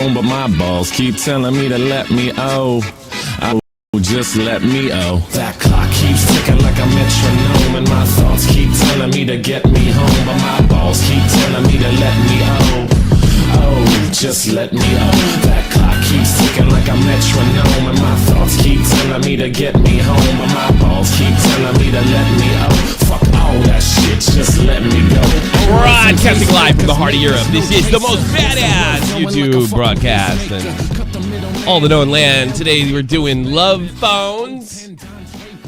but my balls keep telling me to let me just let me That clock keeps ticking like a metronome, and my thoughts keep telling me to get me home, but my balls keep telling me to let me just let me That clock keeps ticking like a metronome, and my thoughts keep telling me to get me home, but my balls keep telling me to let me Fuck all that shit, just let me go. Broadcasting live from the heart of Europe. This is the most badass YouTube broadcast and all the known land. Today we're doing Love Phones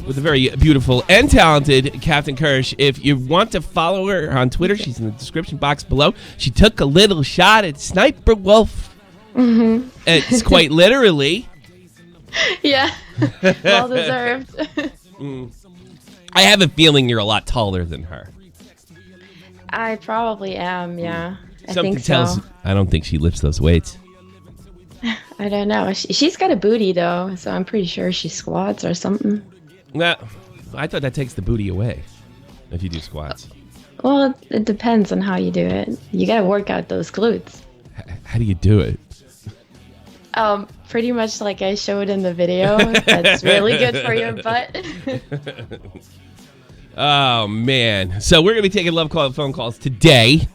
with a very beautiful and talented Captn Kyrsh. If you want to follow her on Twitter, she's in the description box below. She took a little shot at Sniper Wolf. Mm-hmm. It's quite literally. Yeah, well deserved. I have a feeling you're a lot taller than her. I probably am, yeah. Something tells me I don't think she lifts those weights. I don't know. She's got a booty, though, so I'm pretty sure she squats or something. Nah, I thought that takes the booty away if you do squats. Well, it depends on how you do it. You gotta work out those glutes. How do you do it? Pretty much like I showed in the video. That's really good for your butt. Oh, man. So we're going to be taking phone calls today.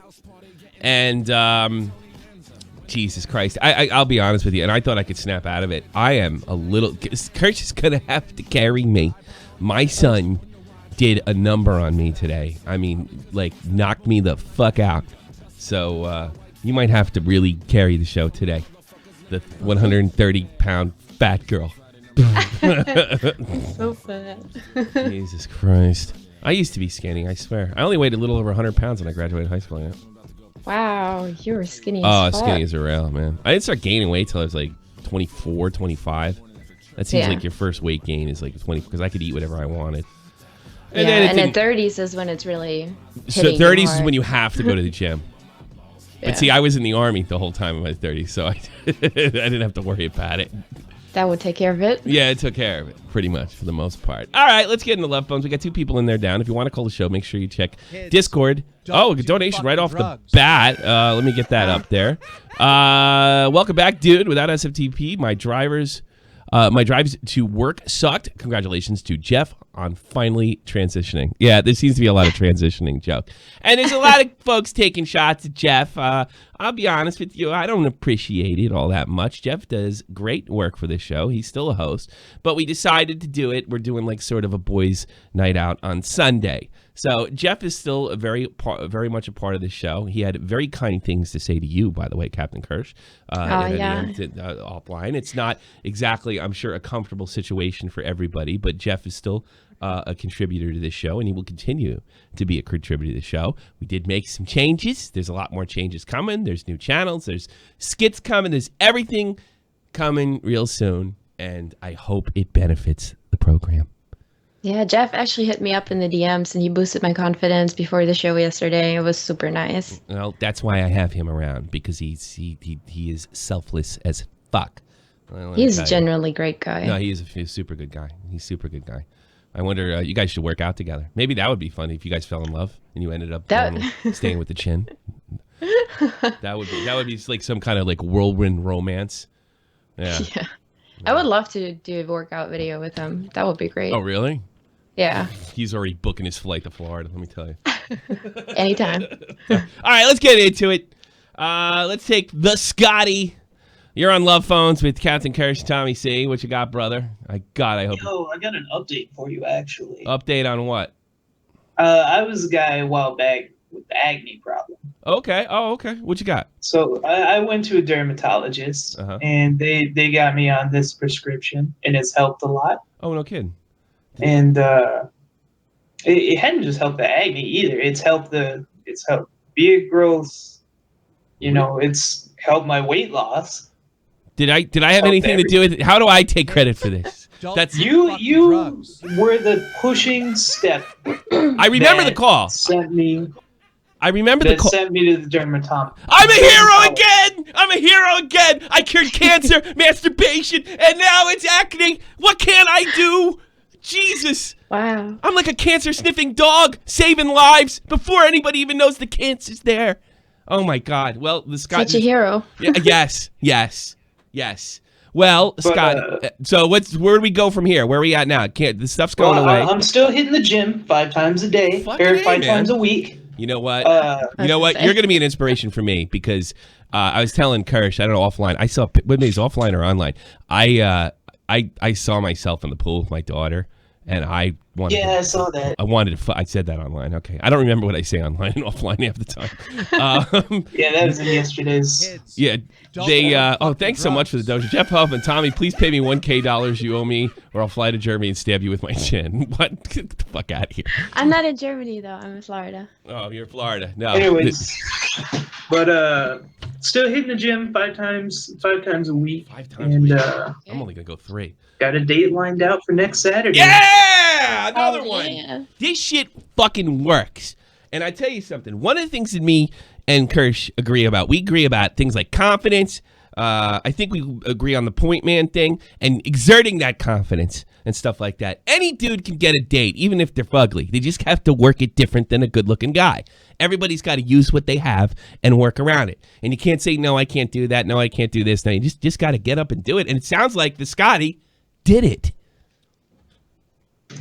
And, Jesus Christ. I'll be honest with you, and I thought I could snap out of it. I am a little... Kyrsh is going to have to carry me. My son did a number on me today. I mean, like, knocked me the fuck out. So you might have to really carry the show today. The 130-pound fat girl. So fat. Jesus Christ. I used to be skinny, I swear. I only weighed a little over 100 pounds when I graduated high school. Yeah. Wow, you were skinny as fuck. Oh, skinny as a rail, man. I didn't start gaining weight till I was like 24, 25. That seems like your first weight gain is like 20, because I could eat whatever I wanted. And then 30s is when it's really So 30s is when you have to go to the gym. But see, I was in the Army the whole time of my 30s, so I didn't have to worry about it. That would take care of it? Yeah, it took care of it, pretty much, for the most part. All right, let's get into Love Phones. We got 2 people in there down. If you want to call the show, make sure you check Discord. Oh, donation right off the bat. Let me get that up there. Welcome back, dude. Without SFTP, my drives to work sucked. Congratulations to Jeff on finally transitioning. Yeah, there seems to be a lot of transitioning joke. And there's a lot of folks taking shots at Jeff. I'll be honest with you, I don't appreciate it all that much. Jeff does great work for this show. He's still a host. But we decided to do it. We're doing like sort of a boys' night out on Sunday. So Jeff is still very much a part of the show. He had very kind things to say to you, by the way, Captn Kyrsh. Offline. It's not exactly, I'm sure, a comfortable situation for everybody, but Jeff is still a contributor to this show, and he will continue to be a contributor to the show. We did make some changes. There's a lot more changes coming. There's new channels. There's skits coming. There's everything coming real soon, and I hope it benefits the program. Yeah, Jeff actually hit me up in the DMs, and he boosted my confidence before the show yesterday. It was super nice. Well, that's why I have him around, because he is selfless as fuck. He's a genuinely great guy. No, he's a super good guy. He's a super good guy. I wonder, you guys should work out together. Maybe that would be fun if you guys fell in love and you ended up staying with the chin. That would be like some kind of like whirlwind romance. Yeah. I would love to do a workout video with him. That would be great. Oh, really? Yeah. He's already booking his flight to Florida, let me tell you. Anytime. All right, let's get into it. Let's take the Scotty. You're on Love Phones with Captn Kyrsh. Tommy C. What you got, brother? I got an update for you, actually. Update on what? I was a guy a while back with the acne problem. Okay. Oh, okay. What you got? So I went to a dermatologist, and they got me on this prescription, and it's helped a lot. Oh, no kidding. And it hadn't just helped the acne either. It's helped beard growth. You know, it's helped my weight loss. Did I have anything to do with it? How do I take credit for this? That's you were the pushing step. I remember the call. Sent me to the dermatologist. I'm a hero again! I'm a hero again! I cured cancer, masturbation, and now it's acne! What can I do? Jesus! Wow. I'm like a cancer-sniffing dog, saving lives before anybody even knows the cancer's there. Oh my God. Well, the Scott. Such a hero. Yes. Well, But, Scott. So where do we go from here? Where are we at now? The stuff's going away. I'm still hitting the gym 5 times a day, Fucking or A, 5 man. times a week. You know what? was gonna say. You're going to be an inspiration for me because I was telling Kyrsh, I don't know, offline. I saw whether he's offline or online. I saw myself in the pool with my daughter, and I wanted. Yeah, I saw that. I wanted to. I said that online. Okay, I don't remember what I say online and offline half the time. Yeah, that was in yesterday's. Yeah, they. Thanks so much for the donation, Jeff Huffman. Tommy, please pay me $1,000 you owe me, or I'll fly to Germany and stab you with my chin. What? Get the fuck out of here. I'm not in Germany though. I'm in Florida. Oh, you're in Florida. No. Anyways, but still hitting the gym 5 times a week. 5 times and, a week. I'm only gonna go 3. Got a date lined out for next Saturday. Yeah, another Oh, one. yeah. This shit fucking works. And I tell you something. One of the things that me and Kyrsh agree about, we agree about things like confidence. I think we agree on the point man thing and exerting that confidence and stuff like that. Any dude can get a date, even if they're fugly. They just have to work it different than a good-looking guy. Everybody's got to use what they have and work around it. And you can't say, no, I can't do that. No, I can't do this. No, you just got to get up and do it. And it sounds like the Scotty did it.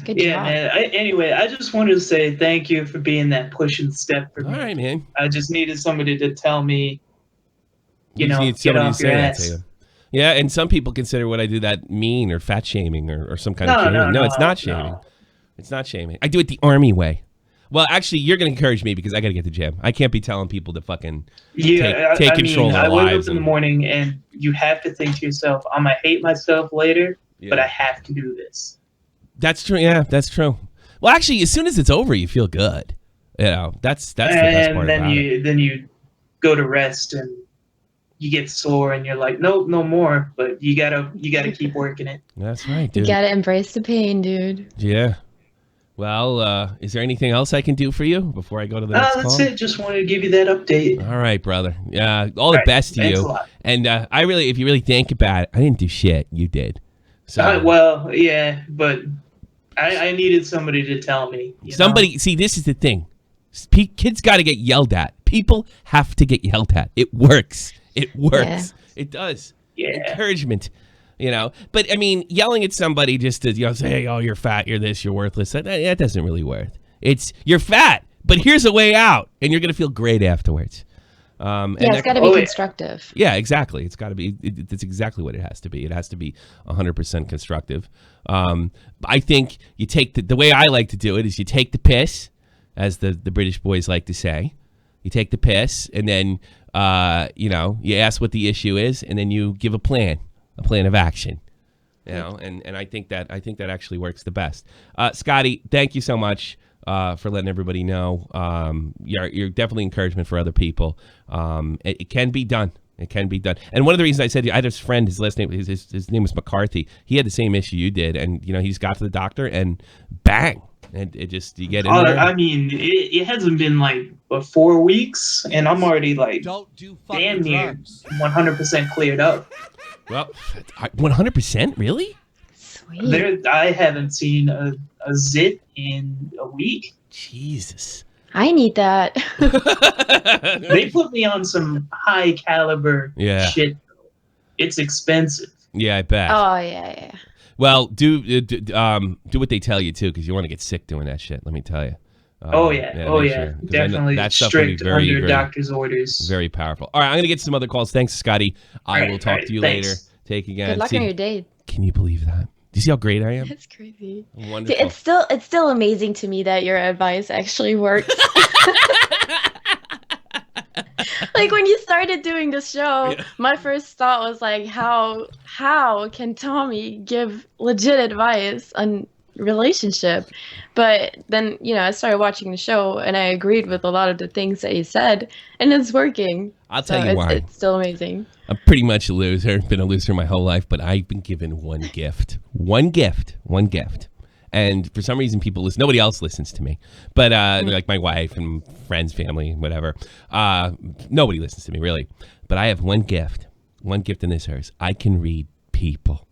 Good Yeah, job. man. Anyway, I just wanted to say thank you for being that pushing step for me. All right, man. I just needed somebody to tell me, you know, need get somebody off to your say that ass. to you. Yeah, and some people consider what I do that mean or fat shaming or some kind of No, shaming. no, It's not no. shaming. It's not shaming. I do it the army way. Well, actually, you're going to encourage me because I got to get to the gym. I can't be telling people to fucking take control of their I wake lives. up in the morning and you have to think to yourself, I'm going to hate myself later, but Yeah. I have to do this. That's true. Yeah, that's true. Well, actually, as soon as it's over, you feel good. You know, that's the best part about it. Then you go to rest and you get sore and you're like, nope, no more. But you gotta keep working it. That's right, You dude. gotta embrace the pain, dude. Yeah. Well, is there anything else I can do for you before I go to the next That's call? it. Just wanted to give you that update. All right, brother. Yeah, all the Right, best to thanks you. a lot. And if you really think about it, I didn't do shit. You did. So Well, yeah, but I needed somebody to tell me. see, this is the thing. Kids got to get yelled at. People have to get yelled at. It works. It works. It does. Yeah. Encouragement. You know, but I mean, yelling at somebody just to say, "Hey, oh, you're fat, you're this, you're worthless." That doesn't really work. It's you're fat, but here's a way out, and you're gonna feel great afterwards. It's got to be constructive. Yeah, exactly. It's got to be. It's exactly what it has to be. It has to be 100% constructive. I think you take the way I like to do it is you take the piss, as the British boys like to say. You take the piss, and then you ask what the issue is, and then you give a plan of action. You know, and I think that actually works the best. Scotty, thank you so much for letting everybody know. You're definitely encouragement for other people. It can be done. It can be done. And one of the reasons I said I had this friend, his last name, his name was McCarthy. He had the same issue you did, and he just got to the doctor and bang, and it just you get in there. I mean, it hasn't been like 4 weeks, and I'm already like damn near 100% cleared up. Well, 100%, really? Sweet. I haven't seen a zit in a week. Jesus. I need that. They put me on some high caliber shit. It's expensive. Yeah, I bet. Oh yeah. Well, do what they tell you too, because you want to get sick doing that shit. Let me tell you. Sure, definitely that stuff will be strict very, under very, doctor's orders. very powerful. All right, I'm gonna get some other calls. Thanks, Scotty. I will talk to you thanks. later. Take again. Good luck on your date. Can you believe that? Do you see how great I am? That's crazy. Wonderful. It's still amazing to me that your advice actually works. Like when you started doing the show, my first thought was like, how can Tommy give legit advice on relationship? But then I started watching the show and I agreed with a lot of the things that he said, and it's working. I'll tell you why. It's still amazing. I'm pretty much a loser. Been a loser my whole life, but I've been given one gift. One gift. And for some reason, people listen. Nobody else listens to me, but like my wife and friends, family, whatever. Nobody listens to me really. But I have one gift. One gift in this earth. I can read people.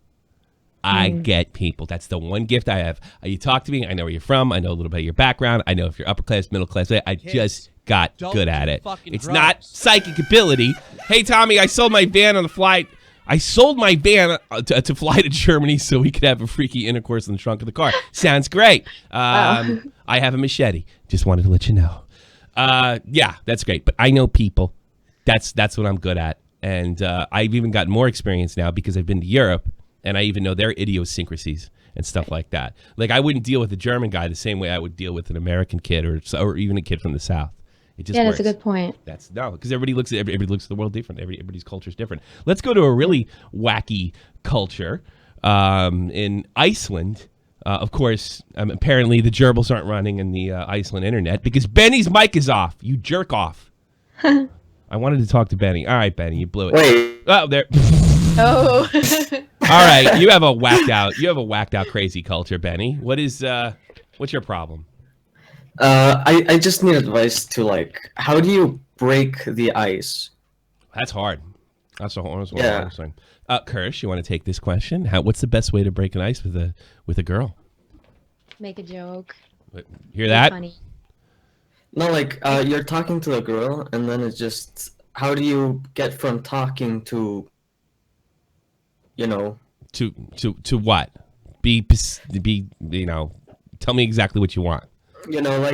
I get people. That's the one gift I have. You talk to me, I know where you're from, I know a little bit of your background, I know if you're upper class, middle class. I just got good at it. It's not psychic ability. Hey, Tommy, I sold my van on the flight. I sold my van to fly to Germany so we could have a freaky intercourse in the trunk of the car. Sounds great. I have a machete. Just wanted to let you know. Yeah, that's great. But I know people. That's what I'm good at. And I've even got more experience now because I've been to Europe, and I even know their idiosyncrasies and stuff like that. Like, I wouldn't deal with a German guy the same way I would deal with an American kid or even a kid from the South. It just works. That's a good point. Because everybody looks at the world different. Everybody's culture is different. Let's go to a really wacky culture in Iceland. Of course, apparently the gerbils aren't running in the Iceland internet because Benny's mic is off. You jerk off. I wanted to talk to Benny. All right, Benny, you blew it. Wait. Oh, there. Oh. All right, you have a whacked out crazy culture, Benny. What's your problem? I just need advice to how do you break the ice? That's hard. That's a hard one. Kyrsh, you want to take this question? What's the best way to break an ice with a girl? Make a joke. Hear that? Funny. No, you're talking to a girl, and then it's just how do you get from talking to, to what? Be tell me exactly what you want.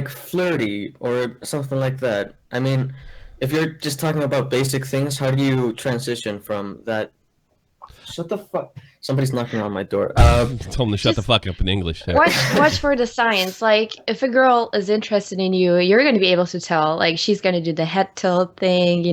Flirty or something like that. I mean, if you're just talking about basic things, how do you transition from that? Shut the fuck. Somebody's knocking on my door. Tell them to shut the fuck up in English. Watch for the signs. Like, if a girl is interested in you, you're going to be able to tell. Like, she's going to do the head tilt thing,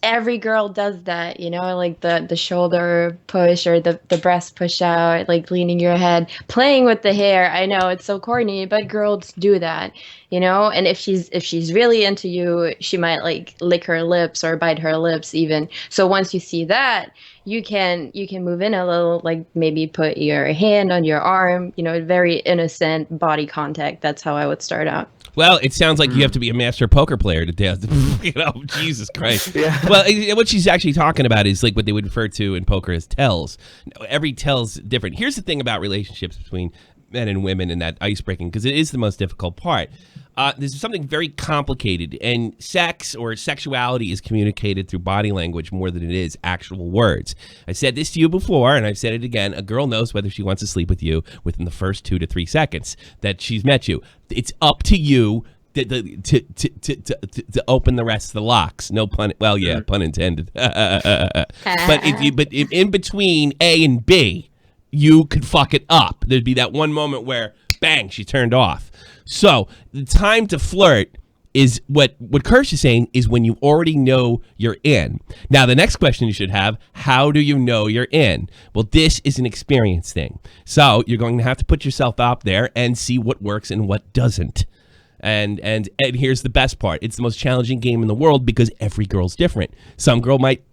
every girl does that, like the shoulder push or the breast push out, like leaning your head, playing with the hair. I know it's so corny, but girls do that, and if she's really into you, she might lick her lips or bite her lips even. So once you see that, you can move in a little, maybe put your hand on your arm, very innocent body contact. That's how I would start out. Well, it sounds like you have to be a master poker player to dance. Jesus Christ. Yeah. Well, what she's actually talking about is what they would refer to in poker as tells. Every tell's different. Here's the thing about relationships between men and women and that ice breaking, because it is the most difficult part. There's something very complicated, and sex or sexuality is communicated through body language more than it is actual words. I said this to you before, and I've said it again. A girl knows whether she wants to sleep with you within the first 2 to 3 seconds that she's met you. It's up to you to open the rest of the locks. No pun. Well, yeah, pun intended. But in between A and B, you could fuck it up. There'd be that one moment where, bang, she turned off. So the time to flirt is what Kyrsh is saying is when you already know you're in. Now, the next question you should have, how do you know you're in? Well, this is an experience thing. So you're going to have to put yourself out there and see what works and what doesn't. And here's the best part. It's the most challenging game in the world because every girl's different. Some girl might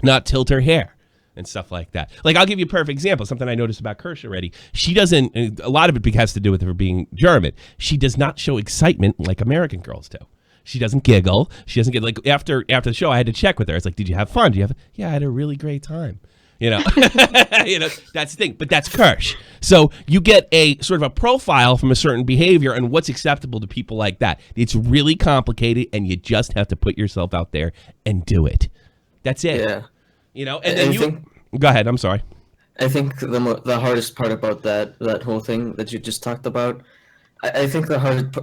not tilt her hair and stuff like that. I'll give you a perfect example, something I noticed about Kyrsh already. She doesn't, a lot of it has to do with her being German. She does not show excitement like American girls do. She doesn't giggle. She doesn't get, after the show, I had to check with her. It's did you have fun? Yeah, I had a really great time. That's the thing. But that's Kyrsh. So you get a sort of a profile from a certain behavior and what's acceptable to people like that. It's really complicated, and you just have to put yourself out there and do it. That's it. Yeah. And then go ahead. I'm sorry. I think the hardest part about that whole thing that you just talked about, I think the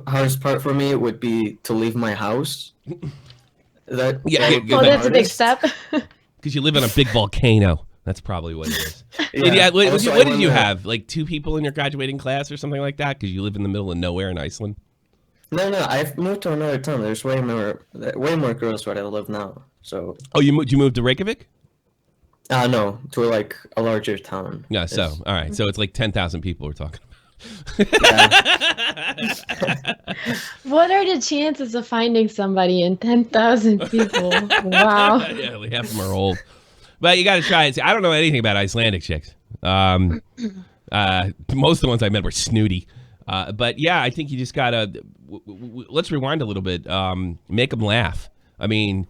hardest part for me would be to leave my house. That's a big step. Because you live on a big volcano. That's probably what it is. What did you have? 2 people in your graduating class or something like that? Because you live in the middle of nowhere in Iceland? No, I've moved to another town. There's way more girls where I live now. So. Oh, you moved to Reykjavik? No, to a larger town. Yeah, so all right, so it's 10,000 people we're talking about. What are the chances of finding somebody in 10,000 people? Wow. Yeah, half of them are old. But you got to try it. See, I don't know anything about Icelandic chicks. Most of the ones I met were snooty. But yeah, I think you just got to, let's rewind a little bit. Make them laugh. I mean,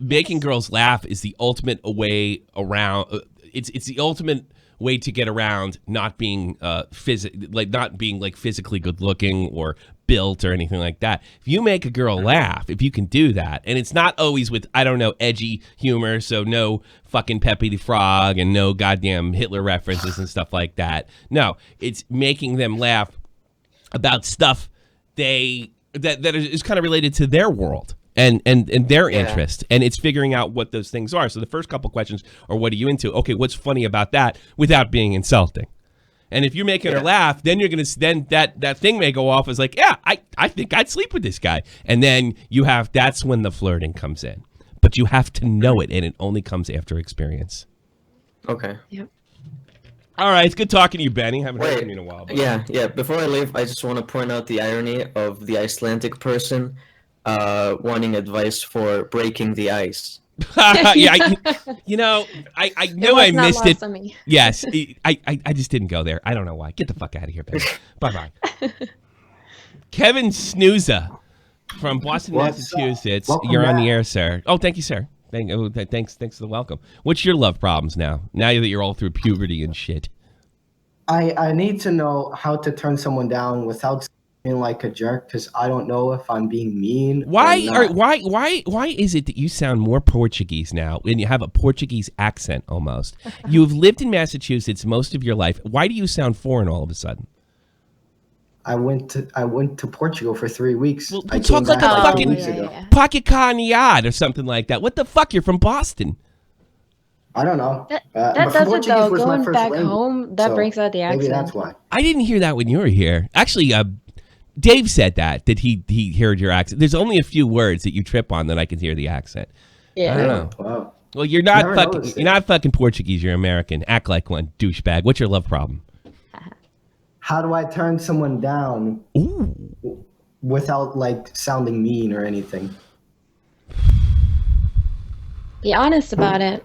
making girls laugh is the ultimate way around. it's the ultimate way to get around not being physically good looking or built or anything like that. If you make a girl laugh, if you can do that, and it's not always with, I don't know, edgy humor, so no fucking Pepe the Frog and no goddamn Hitler references and stuff like that. No, it's making them laugh about stuff that is kind of related to their world. And their interest, and it's figuring out what those things are. So the first couple questions are, what are you into? Okay, what's funny about that without being insulting? And if you're making her laugh, then that thing may go off as like, yeah, I think I'd sleep with this guy. And then that's when the flirting comes in. But you have to know it, and it only comes after experience. Okay. Yep. All right, it's good talking to you, Benny. Haven't heard from you in a while. But... Yeah. Before I leave, I just want to point out the irony of the Icelandic person wanting advice for breaking the ice. Yeah, I knew I missed it. Yes, I just didn't go there. I don't know why. Get the fuck out of here, Benny. Bye. Kevin Snooza from Boston, Massachusetts. You're on the air, sir. Oh, thank you, sir. Thanks for the welcome. What's your love problems now that you're all through puberty and shit? I need to know how to turn someone down without being like a jerk, because I don't know if I'm being mean. Why is it that you sound more Portuguese now and you have a Portuguese accent almost? You've lived in Massachusetts most of your life. Why do you sound foreign all of a sudden? I went to Portugal for 3 weeks. Well, I talk like a fucking pocket canyard or something like that. What the fuck? You're from Boston. I don't know. That doesn't though. Going back home, that brings out the accent. Maybe that's why. I didn't hear that when you were here. Actually, Dave said that he heard your accent. There's only a few words that you trip on that I can hear the accent. Yeah. I don't know. Wow. Well, you're not fucking Portuguese. You're American. Act like one, douchebag. What's your love problem? How do I turn someone down without like sounding mean or anything? Be honest about it.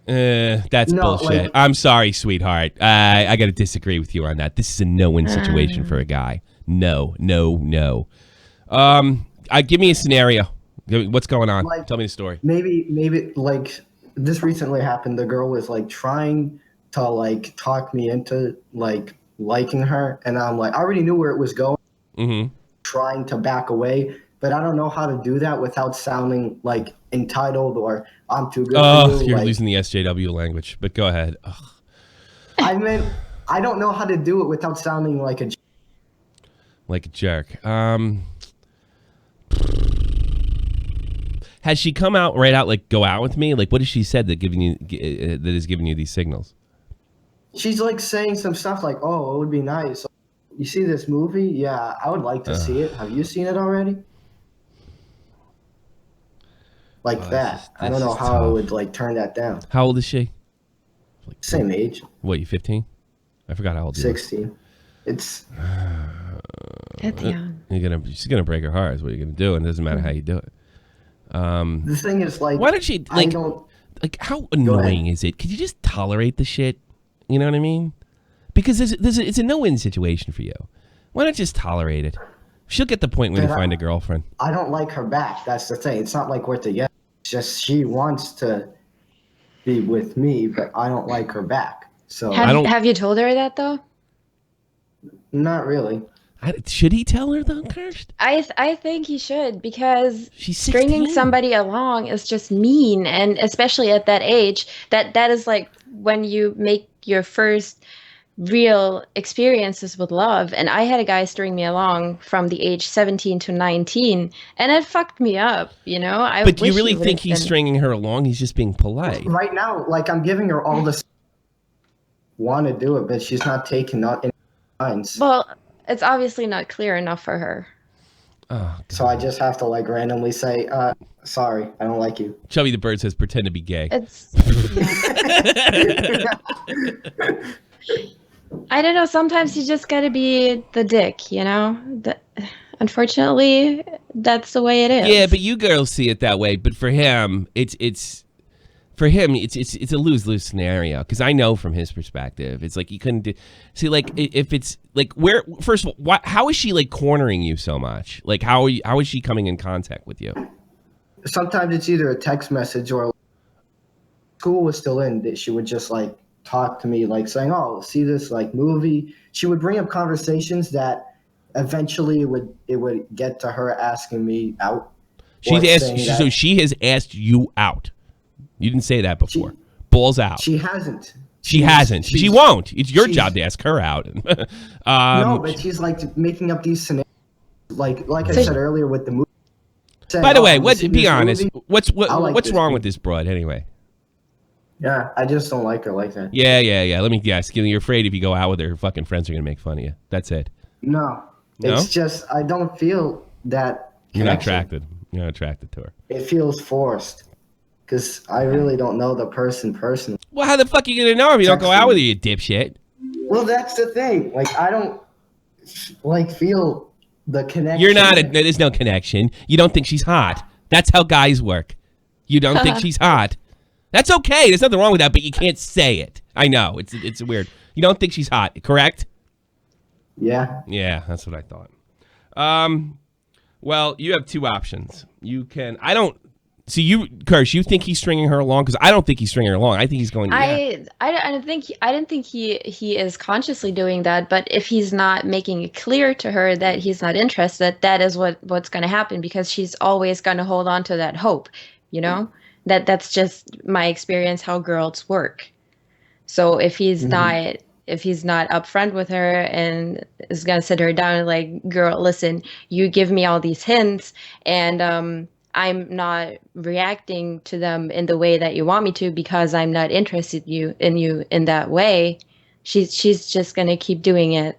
That's bullshit. I'm sorry, sweetheart. I got to disagree with you on that. This is a no-win situation for a guy. No. Give me a scenario. What's going on? Tell me the story. Maybe like this recently happened. The girl was like trying to like talk me into like liking her, and I'm like, I already knew where it was going. Mm-hmm. Trying to back away, but I don't know how to do that without sounding like entitled or I'm too good for you. You're like, losing the SJW language, but go ahead. Ugh. I mean, I don't know how to do it without sounding like a jerk. Has she come out like go out with me? Like, what has she said that has given you these signals? She's like saying some stuff like, "Oh, it would be nice. You see this movie? Yeah, I would like to see it. Have you seen it already?" Like that. I don't know how I would like turn that down. How old is she? Like, same age. What, you 15? I forgot how old you are. 16. It's That's young. She's gonna break her heart. Is what you're gonna do, and it doesn't matter how you do it. The thing is, like, why don't she like? How annoying is it? Could you just tolerate the shit? You know what I mean? Because it's a no-win situation for you. Why not just tolerate it? She'll get the point when you find a girlfriend. I don't like her back. That's the thing. It's not like we're together. It's just she wants to be with me, but I don't like her back. So have you told her that though? Not really. Should he tell her though, Kyrsh? I think he should, because she's 16. Stringing somebody along is just mean, and especially at that age, that is like when you make your first real experiences with love. And I had a guy string me along from the age 17 to 19, and it fucked me up, you know. But do you really think he's stringing her along? He's just being polite. Right now, like, I'm giving her all this want to do it, but she's not taking that in minds. Well, it's obviously not clear enough for her. Oh, so I just have to like randomly say, sorry, I don't like you. Chubby the Bird says, pretend to be gay. I don't know. Sometimes you just got to be the dick, you know? Unfortunately, that's the way it is. Yeah, but you girls see it that way. But for him, it's a lose-lose scenario, because I know from his perspective, it's like you couldn't do. See, like, if it's like, where, first of all, how is she like cornering you so much? Like, how is she coming in contact with you? Sometimes it's either a text message or school was still in, that she would just like talk to me, like saying, "Oh, see this like movie." She would bring up conversations that eventually it would get to her asking me out. So she has asked you out. You didn't say that before. Balls out. She hasn't. She hasn't. She won't. It's your job to ask her out. No, but she's like making up these scenarios, like I said earlier with the movie. By the way, be honest. What's wrong with this broad anyway? Yeah, I just don't like her like that. Yeah. Let me guess. You're afraid if you go out with her, her fucking friends are gonna make fun of you. That's it. No? It's just I don't feel that. You're not attracted. You're not attracted to her. It feels forced. Because I really don't know the person personally. Well, how the fuck are you going to know her if you don't go out with her, you dipshit? Well, that's the thing. Like, I don't, like, feel the connection. You're not, there's no connection. You don't think she's hot. That's how guys work. You don't think she's hot. That's okay. There's nothing wrong with that, but you can't say it. I know. It's weird. You don't think she's hot, correct? Yeah. Yeah, that's what I thought. Well, you have two options. You can, So Kyrsh, you think he's stringing her along? Because I don't think he's stringing her along. I think he's going. I didn't think he is consciously doing that. But if he's not making it clear to her that he's not interested, that is what's going to happen, because she's always going to hold on to that hope. You know, that's just my experience how girls work. So if he's not upfront with her and is going to sit her down and like, girl, listen, you give me all these hints and I'm not reacting to them in the way that you want me to because I'm not interested in you in that way. She's just gonna keep doing it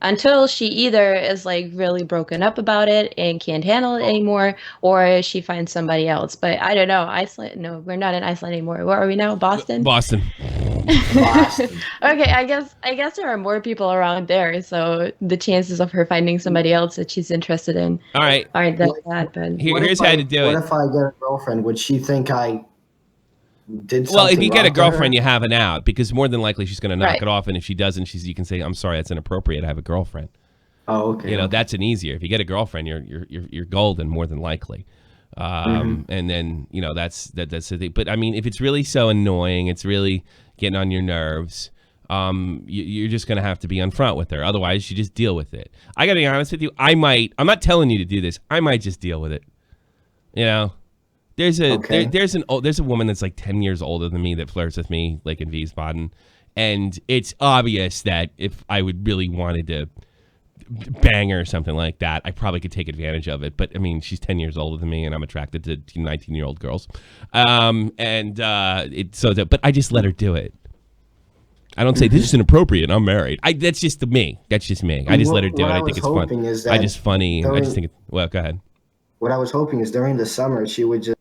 until she either is like really broken up about it and can't handle it anymore, or she finds somebody else. But I don't know. Iceland? No, we're not in Iceland anymore. Where are we now? Boston. Boston. Okay, I guess there are more people around there, so the chances of her finding somebody else that she's interested in aren't that bad. But here's how to do it. What if I get a girlfriend? Would she think I did something Well, if you get a wrong to girlfriend, her? you have an out, because more than likely she's going to knock Right. it off, and if she doesn't, you can say, "I'm sorry, that's inappropriate. I have a girlfriend." Oh, okay. That's an easier. If you get a girlfriend, you're golden more than likely. And then that's the thing. But I mean, if it's really so annoying, it's really getting on your nerves. You're just gonna have to be upfront with her. Otherwise, you just deal with it. I gotta be honest with you. I'm not telling you to do this. I might just deal with it. There's a woman that's like 10 years older than me that flirts with me like in Wiesbaden, and it's obvious that if I would really wanted to bang her or something like that, I probably could take advantage of it. But I mean, she's 10 years older than me, and I'm attracted to 19-year-old girls. But I just let her do it. I don't say this is inappropriate. I'm married. That's just me. That's just me. I just let her do it. I think it's fun. I just funny. I just think it. Well, go ahead. What I was hoping is during the summer she would just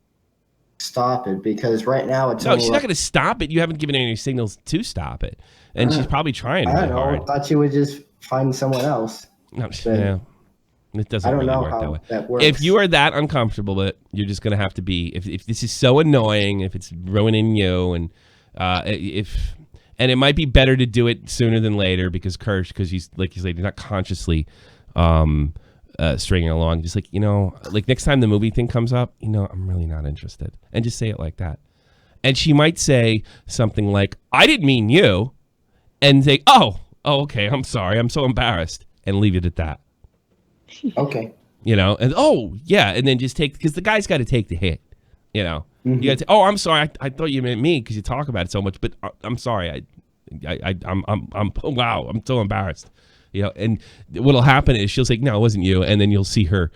stop it, because right now it's no. She's not going to stop it. You haven't given any signals to stop it, and she's probably trying really hard. I thought she would just find someone else. No, yeah. It doesn't really work that way. That works. If you are that uncomfortable with it, you're just going to have to be. If this is so annoying, if it's ruining you, and and it might be better to do it sooner than later, because he's like he's not consciously stringing along. Just like like next time the movie thing comes up, I'm really not interested, and just say it like that. And she might say something like, "I didn't mean you," and say, "Oh, okay, I'm sorry, I'm so embarrassed," and leave it at that. Okay. And and then just take, because the guy's got to take the hit. You got to say, "Oh, I'm sorry, I thought you meant me because you talk about it so much, but I'm sorry, I'm wow, I'm so embarrassed." And what'll happen is she'll say, "No, it wasn't you," and then you'll see her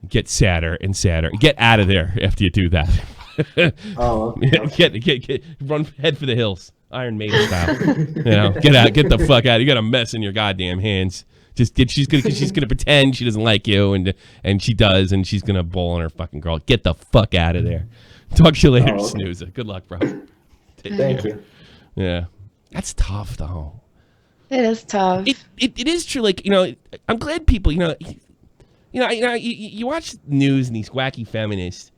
get sadder and sadder. Get out of there after you do that. Oh, okay. Get run, head for the hills, Iron Maiden style. Get out, get the fuck out. You got a mess in your goddamn hands. She's gonna pretend she doesn't like you, and she does, and she's gonna bowl on her fucking girl. Get the fuck out of there. Talk to you later, snoozer. Good luck, bro. Thank you. Yeah, that's tough though. it is tough. It is true. Like I'm glad people. You watch news and these wacky feminists,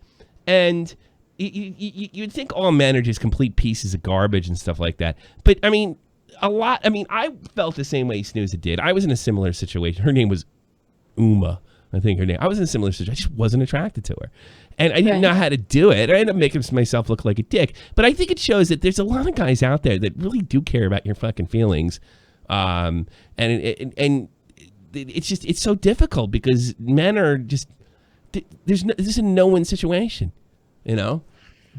and you'd think all men are just complete pieces of garbage and stuff like that. But I mean, I felt the same way Snooza did. I was in a similar situation. Her name was Uma, I think her name. I was in a similar situation. I just wasn't attracted to her. And I didn't know how to do it. I ended up making myself look like a dick. But I think it shows that there's a lot of guys out there that really do care about your fucking feelings. And it's just, it's so difficult because men are just, this is a no-win situation, you know?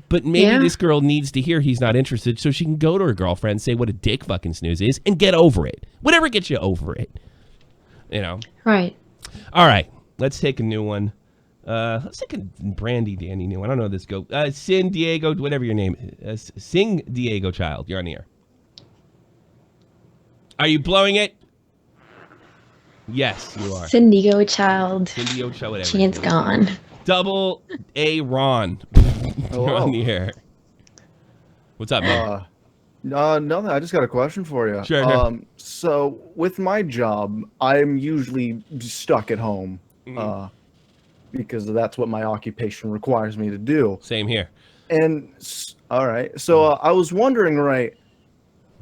But maybe this girl needs to hear he's not interested so she can go to her girlfriend, say what a dick fucking snooze is, and get over it. Whatever gets you over it, you know? Right. All right. Let's take a new one. Let's take a Brandy Danny new one. I don't know this go. Sin Diego, whatever your name is. Sing Diego Child. You're on the air. Are you blowing it? Yes, you are. Syndigo Child. Syndigo Child, whatever. Chance gone. Double A Ron. You're on the air. What's up, man? Nothing. I just got a question for you. Sure. So with my job, I'm usually stuck at home, because that's what my occupation requires me to do. Same here. And all right. So I was wondering, right,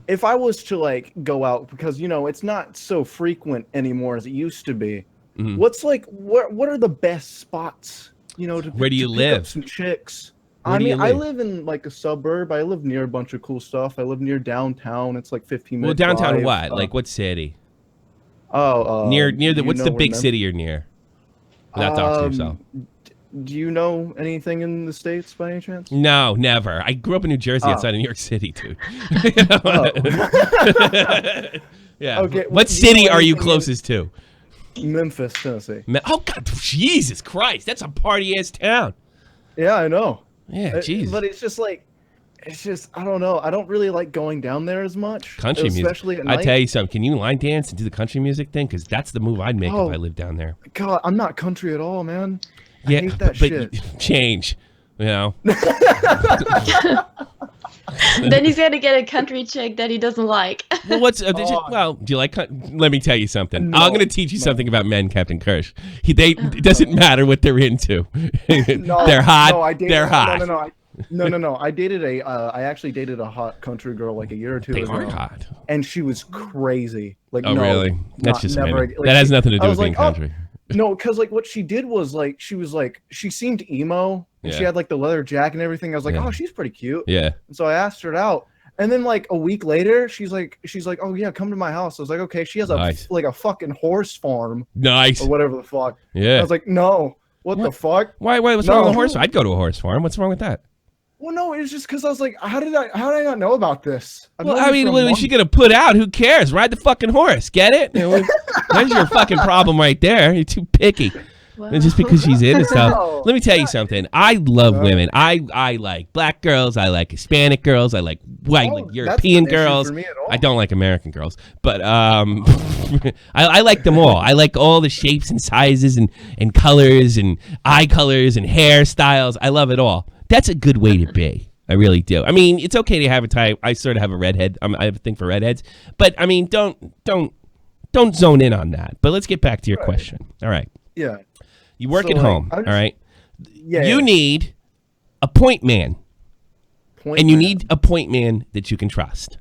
if I was to like go out, because it's not so frequent anymore as it used to be. What's like what are the best spots? Where do you pick live? up some chicks. Where do you I live? live in like a suburb. I live near a bunch of cool stuff. I live near downtown. It's like 15 minutes. Well, downtown drive. what? Like what city? Near the what's the big where city you're near? Without doxing yourself. Do you know anything in the States by any chance? No, never. I grew up in New Jersey outside of New York City, dude. Yeah. Okay, What city are you closest to? Memphis, Tennessee. Oh God, Jesus Christ, that's a party ass town. Yeah, I know. Yeah, jeez. But it's just I don't know. I don't really like going down there as much. Country music. Especially at night. I tell you something. Can you line dance and do the country music thing? Because that's the move I'd make if I lived down there. God, I'm not country at all, man. I Yeah, hate that shit. Change. Then he's gonna get a country chick that he doesn't like. Well, do you like? Let me tell you something. No, I'm going to teach you something about men, Captn Kyrsh. It doesn't matter what they're into. They're hot. They're hot. No. I actually dated a hot country girl like a year or two ago. They are hot. And she was crazy. Like, Oh, no, really? That's just never. women. Like, that has nothing to do I with was being like, country. No, because like what she did was like she seemed emo and she Yeah. had like the leather jacket and everything. I was like, Yeah. oh, she's pretty cute. Yeah. And so I asked her out, and then like a week later, she's like, oh yeah, come to my house. I was like, okay. She has Nice. a fucking horse farm Nice. or whatever the fuck. Yeah. I was like, no, what the fuck? Why? What's wrong with a No. horse farm? I'd go to a horse farm. What's wrong with that? Well, no, it's just because I was like, how did I not know about this? I've Well, known I you mean, for a what is month. she gonna put out? Who cares? Ride the fucking horse. Get it? That's your fucking problem right there. You're too picky. And just because she's into stuff. No. Let me tell you something. I love women. I like black girls. I like Hispanic girls. I like white, Oh, European that's not an issue girls. for me at all. I don't like American girls, but I like them all. I like all the shapes and sizes and colors and eye colors and hairstyles. I love it all. That's a good way to be. I really do. I mean, it's okay to have a type. I sort of have a redhead. I have a thing for redheads, but I mean, don't zone in on that. But let's get back to your question. All right. Yeah. You work So, at like, home, I'm all just- right? Yeah. You need a point man, and you need a point man that you can trust.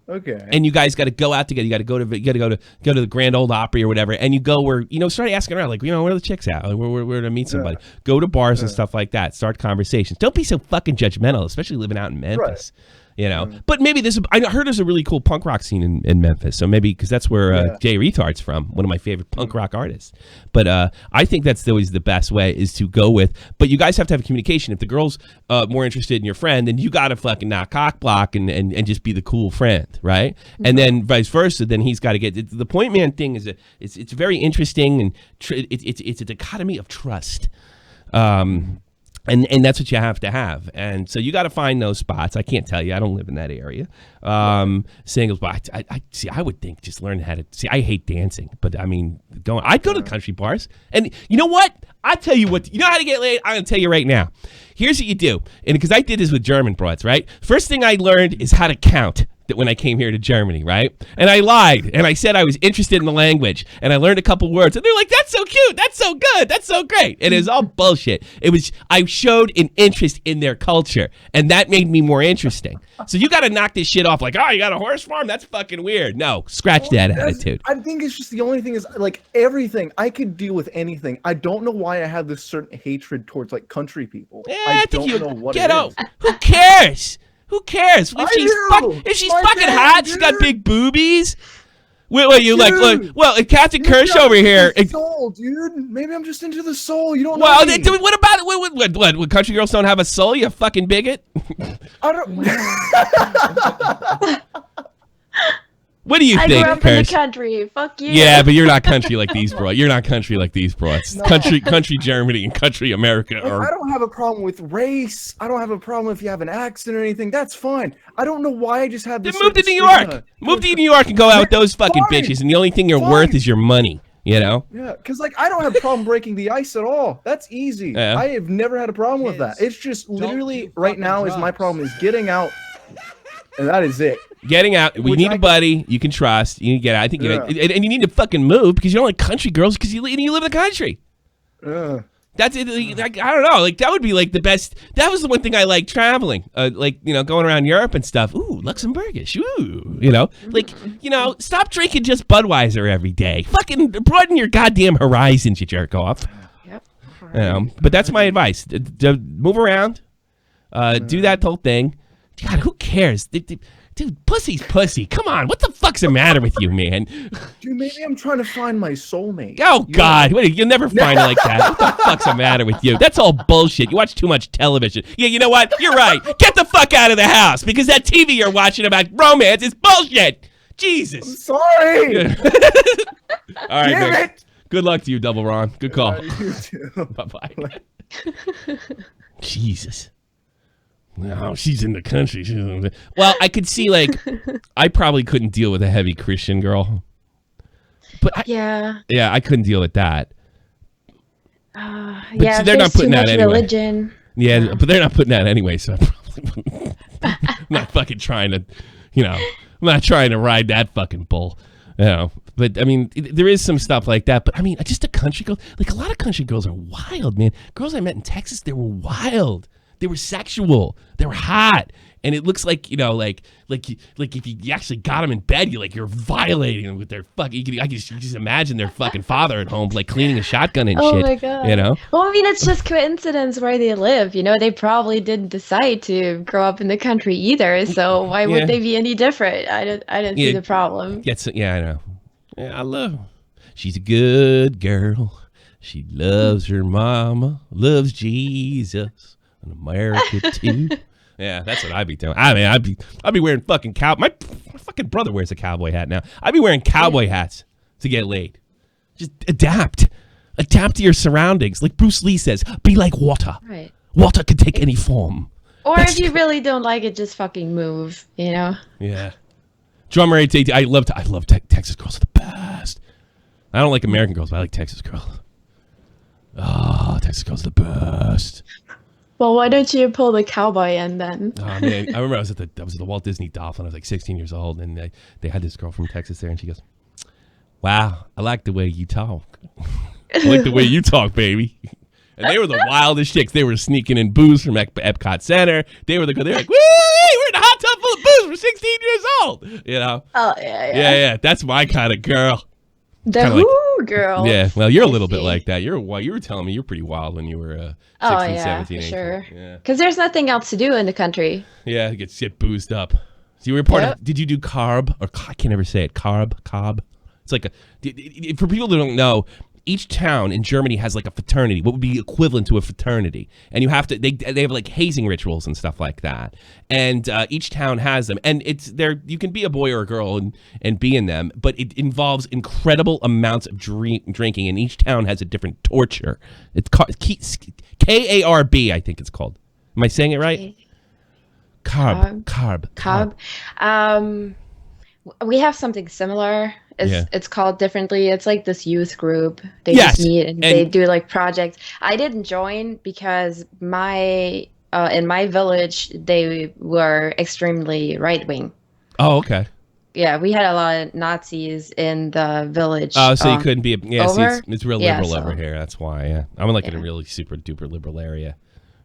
Okay. And you guys got to go out together. You got to go to the Grand Ole Opry or whatever, and you go where start asking around, like where are the chicks at? Like, where to meet somebody? Go to bars and stuff like that. Start conversations. Don't be so fucking judgmental, especially living out in Memphis. But maybe I heard there's a really cool punk rock scene in Memphis. So maybe because that's where Jay Retard's from, one of my favorite punk rock artists. But I think that's always the best way is to go with. But you guys have to have a communication. If the girl's more interested in your friend, then you got to fucking not cock block and just be the cool friend, right? And then vice versa. Then he's got to get the point man thing it's very interesting and it's a dichotomy of trust. And that's what you have to have. And so you got to find those spots. I can't tell you. I don't live in that area. Singles, but I would think just learn how to see. I hate dancing, but I mean, I'd go to the country bars. And you know what? I tell you what, you know how to get laid? I'm going to tell you right now. Here's what you do. And because I did this with German broads, right? First thing I learned is how to count that when I came here to Germany, right? And I lied, and I said I was interested in the language, and I learned a couple words, and they're like, "That's so cute, that's so good, that's so great," and it was all bullshit. I showed an interest in their culture, and that made me more interesting. So you got to knock this shit off, like, "Oh, you got a horse farm? That's fucking weird." No, scratch that attitude. I think it's just the only thing is like everything. I could deal with anything. I don't know why I have this certain hatred towards like country people. Yeah, I don't know what it is. Who cares? Who cares? If she's fucking hot, she's got big boobies. What you like? Well, Captn Kyrsh over here. Soul, dude. Maybe I'm just into the soul. You don't know. Well, me. What about what? Country girls don't have a soul? You fucking bigot. I don't. What do you I think, grew up in the country. Fuck you. Yeah, but you're not country like these, bro. You're not country like these, bro. It's country Germany and country America. I don't have a problem with race. I don't have a problem if you have an accent or anything. That's fine. I don't know why I just have this. Then move to New York. Move to New York and go out with those fucking bitches. And the only thing you're worth is your money. You know? Yeah, because like I don't have a problem breaking the ice at all. That's easy. Yeah. I have never had a problem with that. It's just literally right now is my problem is getting out, and that is it. Getting out. We need a buddy you can trust. You need to get out. I think, and you need to fucking move because you don't like country girls because you live in the country. That's it. Like, I don't know. Like that would be like the best. That was the one thing I like traveling. Like going around Europe and stuff. Ooh, Luxembourgish. Ooh, like stop drinking just Budweiser every day. Fucking broaden your goddamn horizons, you jerk off. Yep. But that's my advice. Move around. Do that whole thing. God, who cares? Dude, pussy's pussy. Come on, what the fuck's the matter with you, man? Dude, maybe I'm trying to find my soulmate. Oh, God. You'll never find it like that. What the fuck's the matter with you? That's all bullshit. You watch too much television. Yeah, you know what? You're right. Get the fuck out of the house because that TV you're watching about romance is bullshit. Jesus. I'm sorry. All right, Damn man. it. Good luck to you, Double Ron. Good call. You too. Bye-bye. Jesus. No, she's in the country. Well, I could see, like, I probably couldn't deal with a heavy Christian girl. But yeah, I couldn't deal with that. Yeah, they're not putting that anyway. Religion. Yeah, but they're not putting that anyway, so I probably wouldn't. I'm not fucking trying to, I'm not trying to ride that fucking bull. But I mean, there is some stuff like that. But I mean, just a country girl, like a lot of country girls are wild, man. Girls I met in Texas, they were wild. They were sexual. They were hot, and it looks like like if you actually got them in bed, you're violating them with their fucking. I can just imagine their fucking father at home, like cleaning a shotgun and shit. Oh my God. Well, I mean, it's just coincidence where they live. They probably didn't decide to grow up in the country either. So why would they be any different? I didn't see the problem. I know. Yeah, I love her. She's a good girl. She loves her mama. Loves Jesus. America too. Yeah, that's what I'd be doing. I mean, I'd be wearing fucking my fucking brother wears a cowboy hat now. I'd be wearing cowboy hats to get laid. Just adapt to your surroundings. Like Bruce Lee says, be like water. Right. Water can take any form. Or if you really don't like it, just fucking move. Yeah. Drummer AT. I love Texas girls are the best. I don't like American girls, but I like Texas girls. Oh, Texas girls are the best. Well, why don't you pull the cowboy in then? Oh man, I remember I was at the Walt Disney Dolphin. I was like 16 years old, and they had this girl from Texas there, and she goes, "Wow, I like the way you talk. I like the way you talk, baby." And they were the wildest chicks. They were sneaking in booze from Epcot Center. They're like, "Woo, we're in a hot tub full of booze. We're 16 years old." Oh yeah. Yeah. That's my kind of girl. The who girl. Yeah, well, you're a little bit like that. You were telling me you're pretty wild when you were 16, 17, 18. Sure. Because there's nothing else to do in the country. Yeah, get boozed up. So you were part of. Did you do carb or I can't ever say it? Cobb. It's like for people that don't know. Each town in Germany has like a fraternity, what would be equivalent to a fraternity, and you have to. They have like hazing rituals and stuff like that, and each town has them, and it's there. You can be a boy or a girl and be in them, but it involves incredible amounts of drinking, and each town has a different torture. It's KARB, I think it's called. Am I saying it right? Carb. We have something similar. It's called differently. It's like this youth group. They just meet and they do like projects. I didn't join because in my village they were extremely right wing. Oh, okay. Yeah, we had a lot of Nazis in the village. Oh, so you couldn't be. Yeah, see, over? it's real Yeah, liberal so- over here. That's why. Yeah, I'm like in a Yeah. really super duper liberal area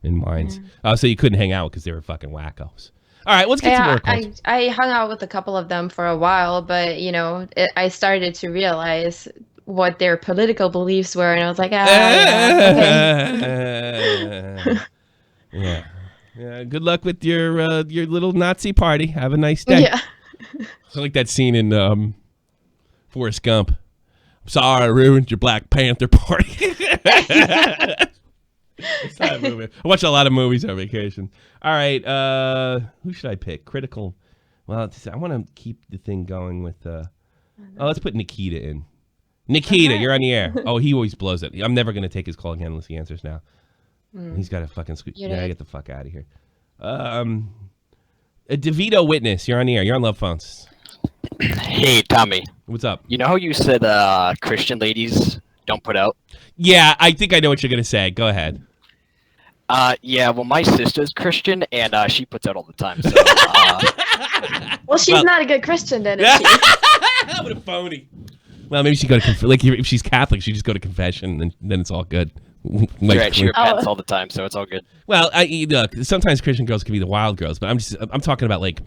in Mines. So you couldn't hang out because they were fucking wackos. All right, let's get some Yeah, more calls. I hung out with a couple of them for a while, but I started to realize what their political beliefs were, and I was like, yeah, okay. Yeah. Yeah. Good luck with your little Nazi party. Have a nice day. Yeah. I like that scene in Forrest Gump. I'm sorry I ruined your Black Panther party. It's not a movie. I watch a lot of movies on vacation. All right, who should I pick? Critical. Well, I want to keep the thing going with. Let's put Nikita in. Nikita, you're on the air. Oh, he always blows it. I'm never going to take his call again unless he answers now. He's got to fucking squeak. Yeah, get the fuck out of here. A DeVito Witness, you're on the air. You're on Love Phones. Hey, Tommy. What's up? You know how you said Christian ladies don't put out? Yeah, I think I know what you're going to say. Go ahead. Yeah, well, my sister's Christian, and she puts out all the time. So, Well, she's not a good Christian then, is she? What a phony. Well, maybe she go to like if she's Catholic, she just go to confession, and then it's all good. right, she repents all the time, so it's all good. Well, look, sometimes Christian girls can be the wild girls, but I'm talking about like,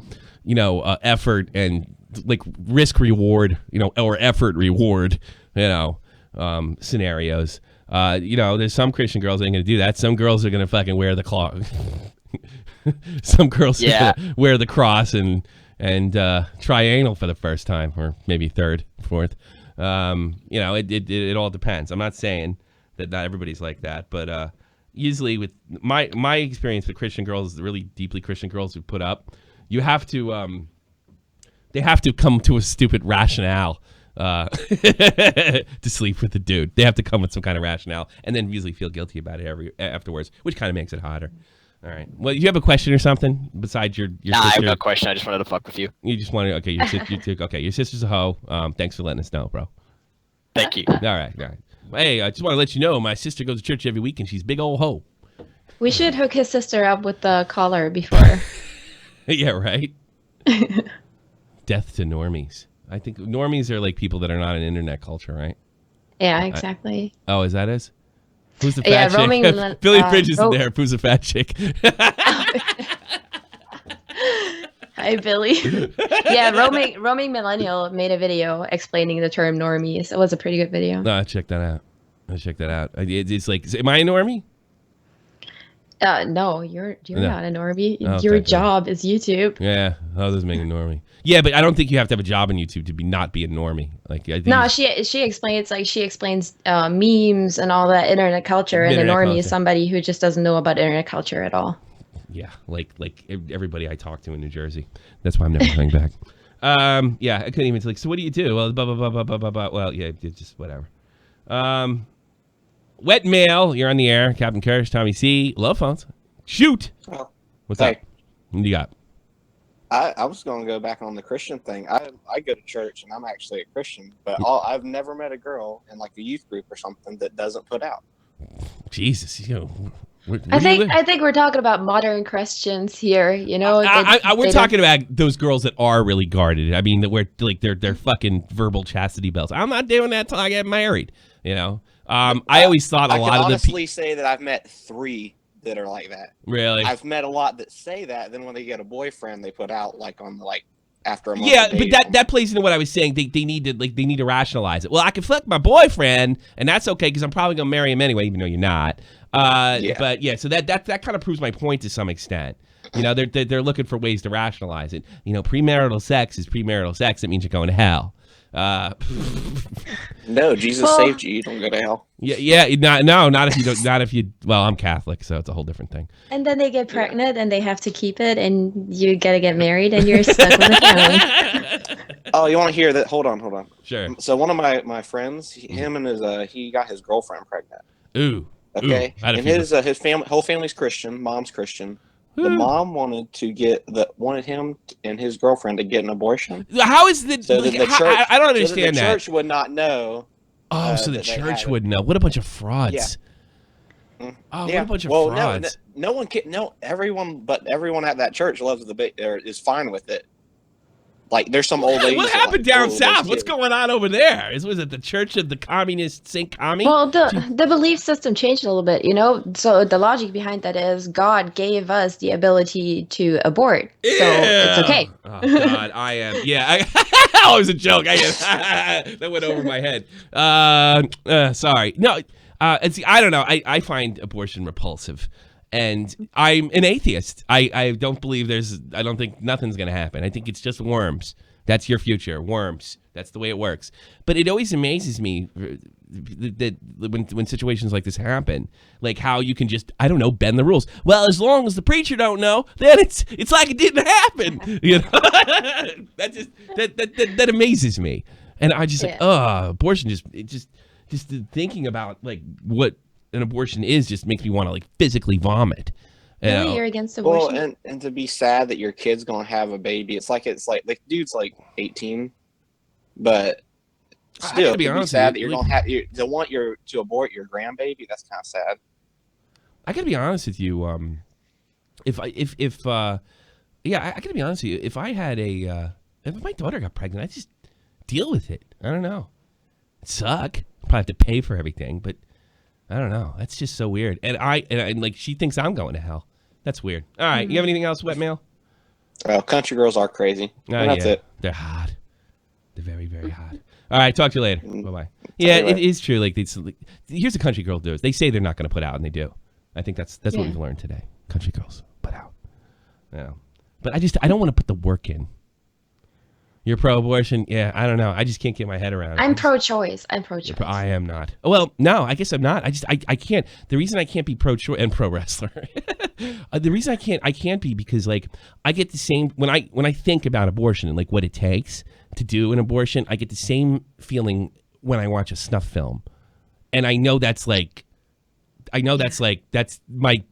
effort and like risk reward, or effort reward, scenarios. There's some Christian girls that ain't gonna do that. Some girls are gonna fucking wear the cloth. Some girls are gonna wear the cross and try anal for the first time, or maybe third, fourth. It all depends. I'm not saying that not everybody's like that, but usually with my experience with Christian girls, really deeply Christian girls who put up, you have to they have to come to a stupid rationale to sleep with the dude. They have to come with some kind of rationale, and then usually feel guilty about it afterwards, which kind of makes it hotter. All right. Well, you have a question or something besides your sister? I have no question. I just wanted to fuck with you. You just wanted okay. Your sister's a hoe. Thanks for letting us know, bro. Thank you. All right. Hey, I just want to let you know my sister goes to church every week, and she's a big old hoe. We should hook his sister up with the caller before. Yeah, right. Death to normies. I think normies are like people that are not in internet culture, right? Yeah, exactly. Is that it? Who's the fat chick? Billy Bridges is there. Who's the fat chick? Hi, Billy. Yeah, roaming millennial made a video explaining the term normies. It was a pretty good video. No, check that out. It's like, am I a normie? No, you're not a normie. Oh, Your okay. job is YouTube. Yeah, doesn't make a normie. Yeah, but I don't think you have to have a job on YouTube to not be a normie. Like, I think No, she explains memes and all that internet culture, and a normie is somebody who just doesn't know about internet culture at all. Yeah, like everybody I talk to in New Jersey. That's why I'm never coming back. Yeah, I couldn't even like. So what do you do? Well, blah blah blah blah blah blah blah. Well, yeah, it's just whatever. Wet mail. You're on the air. Captn Kyrsh, Tommy C. Love Phones. Shoot. Oh, What's up? What do you got? I was going to go back on the Christian thing. I go to church and I'm actually a Christian, but I've never met a girl in like a youth group or something that doesn't put out. Jesus, where I think we're talking about modern Christians here. We're talking about those girls that are really guarded. I mean, that we're like they're fucking verbal chastity belts. I'm not doing that till I get married. I always thought a lot of the I can honestly say that I've met 3 that are like that. Really? I've met a lot that say that. Then when they get a boyfriend, they put out like on after a month. Yeah, but that plays into what I was saying. They need to rationalize it. Well, I can fuck my boyfriend, and that's okay because I'm probably gonna marry him anyway, even though you're not. But yeah, so that kind of proves my point to some extent. They're looking for ways to rationalize it. Premarital sex is premarital sex. It means you're going to hell. No, Jesus saved you. You don't go to hell. Yeah. Not if you don't. Not if you. Well, I'm Catholic, so it's a whole different thing. And then they get pregnant, and they have to keep it, and you gotta get married, and you're stuck with the family. Oh, you want to hear that? Hold on. Sure. So one of my friends, him and he got his girlfriend pregnant. Ooh. Okay. Ooh, and his whole family's Christian. Mom's Christian. The mom wanted him and his girlfriend to get an abortion. How is the? So the church, I don't understand the that. church would not know. Oh, so the church would know. What a bunch of frauds. Yeah. Oh, what a bunch of frauds. No one can. No, everyone at that church loves is fine with it. Like there's some old ladies. What that, happened like, down those south? What's kids. going on over there? Was it the Church of the Communist Saint Commie? Well, the belief system changed a little bit, you know? So the logic behind that is God gave us the ability to abort. So it's okay. Oh, God, I am. Yeah, that was a joke. That went over my head. Sorry. No, I don't know. I find abortion repulsive. And I'm an atheist. I don't believe I don't think nothing's going to happen. I think it's just worms. That's your future, worms. That's the way it works. But it always amazes me that when situations like this happen, like how you can just, I don't know, bend the rules. Well, as long as the preacher don't know, then it's like it didn't happen. You know, that amazes me. And I just abortion just thinking about like what an abortion is just makes me want to like physically vomit. Really, you're against abortion? Well, and to be sad that your kid's gonna have a baby, it's like the dude's like 18, but still, to be sad that you're gonna have to want to abort your grandbaby. That's kind of sad. I gotta be honest with you. I gotta be honest with you. If I had if my daughter got pregnant, I'd just deal with it. I don't know. It'd suck. Probably have to pay for everything, but I don't know. That's just so weird. And I like she thinks I'm going to hell. That's weird. All right. You have anything else, Wet Mail? Well, country girls are crazy. That's it. They're hot. They're very, very hot. All right. Talk to you later. Bye-bye. Yeah, it is true. Like, here's a country girl does. They say they're not going to put out, and they do. I think that's what we've learned today. Country girls put out. Yeah. But I don't want to put the work in. You're pro-abortion? Yeah, I don't know. I just can't get my head around it. I'm pro-choice. I am not. Well, no, I guess I'm not. I can't. The reason I can't be pro-choice and pro-wrestler. The reason I can't be because like I get the same when I think about abortion and like what it takes to do an abortion. I get the same feeling when I watch a snuff film, and I know that's my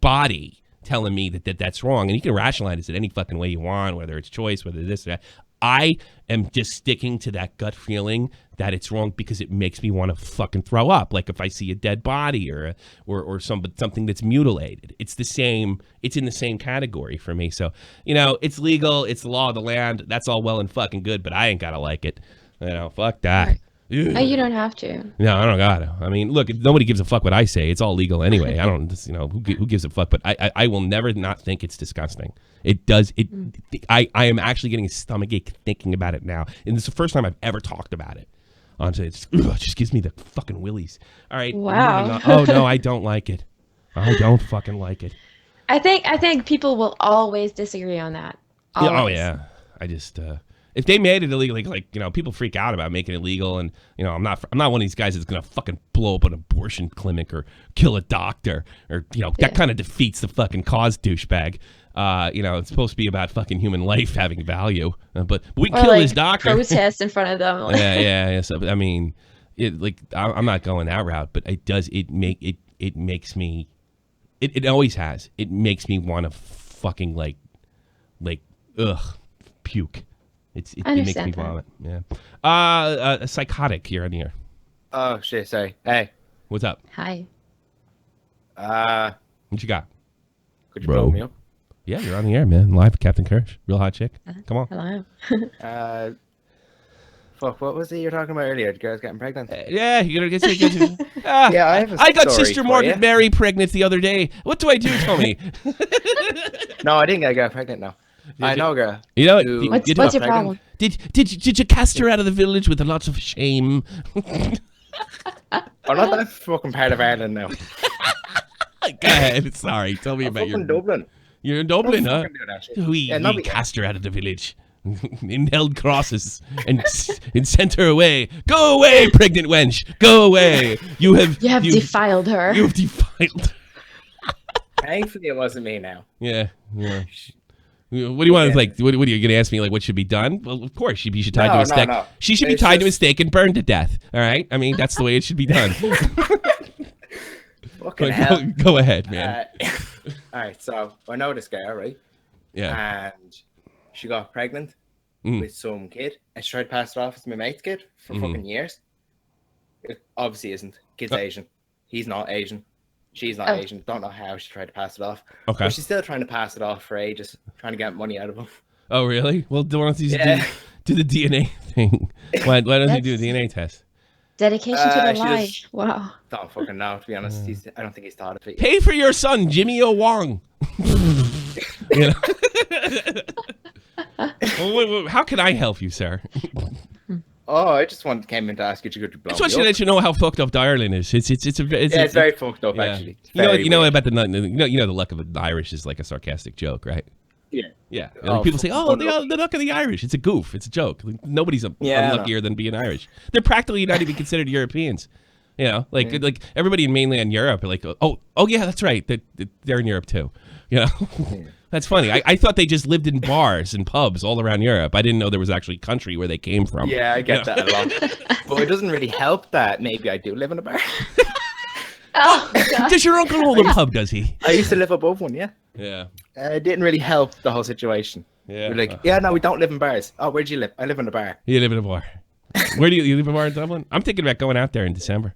body telling me that's wrong. And you can rationalize it any fucking way you want, whether it's choice, whether this or that. I am just sticking to that gut feeling that it's wrong because it makes me want to fucking throw up. Like if I see a dead body or something that's mutilated, it's the same. It's in the same category for me. So it's legal. It's the law of the land. That's all well and fucking good, but I ain't gotta like it. Fuck that. Right. Oh, you don't have to. No, I don't gotta. I mean, look, nobody gives a fuck what I say. It's all legal anyway. I don't, who gives a fuck? But I will never not think it's disgusting. It does. I am actually getting a stomachache thinking about it now. And it's the first time I've ever talked about it. Honestly, it just gives me the fucking willies. All right. Wow. Oh, no, I don't like it. I don't fucking like it. I think people will always disagree on that. Always. Oh, yeah. I just... if they made it illegal, like people freak out about making it legal, and I'm not one of these guys that's gonna fucking blow up an abortion clinic or kill a doctor, or that kind of defeats the fucking cause, douchebag. It's supposed to be about fucking human life having value, but we kill this doctor. Protest in front of them. Yeah. So I mean, I'm not going that route, but it does. It makes me. It always has. It makes me want to fucking like puke. It makes me vomit. Yeah. A psychotic here on the air. Oh shit! Sorry. Hey. What's up? Hi. What you got? Could you blow me up? Yeah, you're on the air, man. Live with Captn Kyrsh. Real hot chick. Come on. Hello. Fuck. What was it you were talking about earlier? The girls getting pregnant. Yeah, you're gonna get. Yeah, I got Sister Morgan Mary pregnant the other day. What do I do, Tony? No, I didn't get a girl pregnant. No. I know, girl. What's your problem? Did you cast her out of the village with a lot of shame? I'm not that fucking part of Ireland now. Go ahead. Sorry. Tell me about your Dublin. You're in Dublin, huh? We yeah, cast her out of the village and held crosses and sent her away. Go away, pregnant wench. Go away. You have defiled her. You have defiled her. Thankfully, it wasn't me now. Yeah. What do you want? Like, what are you going to ask me? Like, what should be done? Well, of course, she should be tied to a stake. No. She should be tied to a stake and burned to death. All right. I mean, that's the way it should be done. Go ahead, man. All right. So I know this girl, right? Yeah. And she got pregnant with some kid, and she tried to pass it off as my mate's kid for fucking years. It obviously isn't. Kid's Asian. He's not Asian. She's not Asian. Don't know how she tried to pass it off. Okay. But she's still trying to pass it off for ages, trying to get money out of him. Oh, really? Well, Do the DNA thing. Why doesn't he do a DNA test? Dedication to the she life. just- Wow. Don't fucking know, to be honest. I don't think he's thought of it yet. Pay for your son, Jimmy O. Wong. You know? Well, how can I help you, sir? Oh, I just came in to ask you to go to blow I just want me you to up. let you know how fucked up Ireland is. It's very fucked up, yeah. actually. It's You know very about the luck of the Irish is like a sarcastic joke, right? Yeah. Yeah. Oh, People say, fuck. the luck of the Irish. It's a goof. It's a joke. Like, nobody's Yeah, I know. unluckier than being Irish. They're practically not even considered Europeans. You know, like everybody in mainland Europe are like, oh yeah, that's right. They're in Europe too. You know, that's funny. I thought they just lived in bars and pubs all around Europe. I didn't know there was actually a country where they came from. Yeah, I get that a lot. But it doesn't really help that maybe I do live in a bar. Oh, God. Does your uncle own a pub? Does he? I used to live above one, yeah. Yeah. It didn't really help the whole situation. Yeah. We're like, yeah, no, we don't live in bars. Oh, where do you live? I live in a bar. You live in a bar. Where do you live in a bar in Dublin? I'm thinking about going out there in December.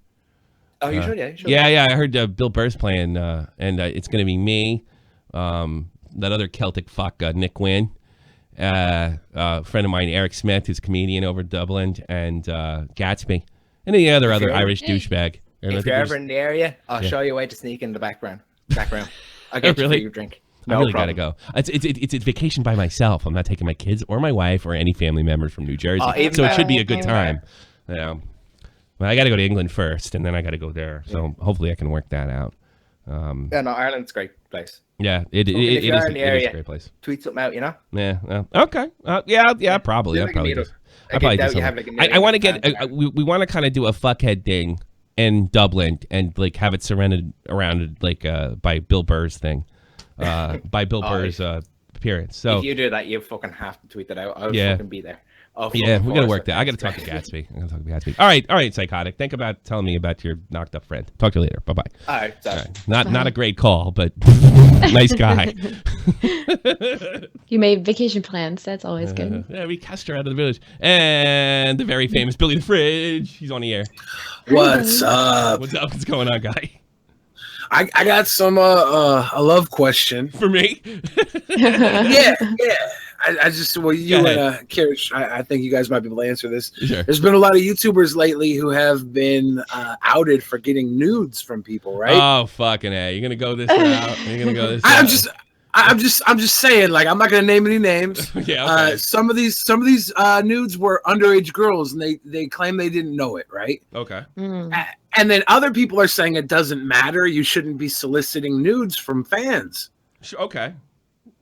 Oh, you should, yeah. You should. Yeah. I heard Bill Burr's playing, and it's going to be me, that other Celtic fuck, Nick Wynn, a friend of mine, Eric Smith, who's a comedian over in Dublin, and Gatsby, and the other Irish douchebag. And I If think you're there's- ever in the area, I'll show you a way to sneak in the background. I'll get you Really? for your drink. I No really problem. gotta go. It's a vacation by myself. I'm not taking my kids or my wife or any family members from New Jersey, even so it should be a better. good time. Yeah. Well, I got to go to England first, and then I got to go there. So hopefully I can work that out. Yeah, no, Ireland's a great place. Yeah, it if is you're in the it is area, a great place. Tweet something out, you know? Yeah. Okay. Yeah. Probably. Do I like a probably meetup. do. I I probably doubt do you have, something. like, a I want to million get. fans. We want to kind of do a fuckhead thing in Dublin and like have it surrounded around like by Bill Burr's thing, by Bill Burr's appearance. So If you do that, you fucking have to tweet that out. I'll Yeah. fucking be there. yeah, we gotta work that. I gotta talk to Gatsby. All right, psychotic. Think about telling me about your knocked up friend. Talk to you later. Bye bye. All right, so Not a great call, but nice guy. You made vacation plans. That's always good. Yeah, we cast her out of the village. And the very famous Billy the Fridge. He's on the air. What's up? What's up? What's going on, guy? I got some a love question for me. yeah. I just you Go and ahead. Kyrsh, I think you guys might be able to answer this. Sure. There's been a lot of YouTubers lately who have been outed for getting nudes from people, right? Oh fucking A! You're gonna go this route. You're gonna go this. I'm just saying, like, I'm not gonna name any names. Yeah. Okay. Some of these nudes were underage girls, and they claim they didn't know it, right? Okay. And then other people are saying it doesn't matter. You shouldn't be soliciting nudes from fans. Okay.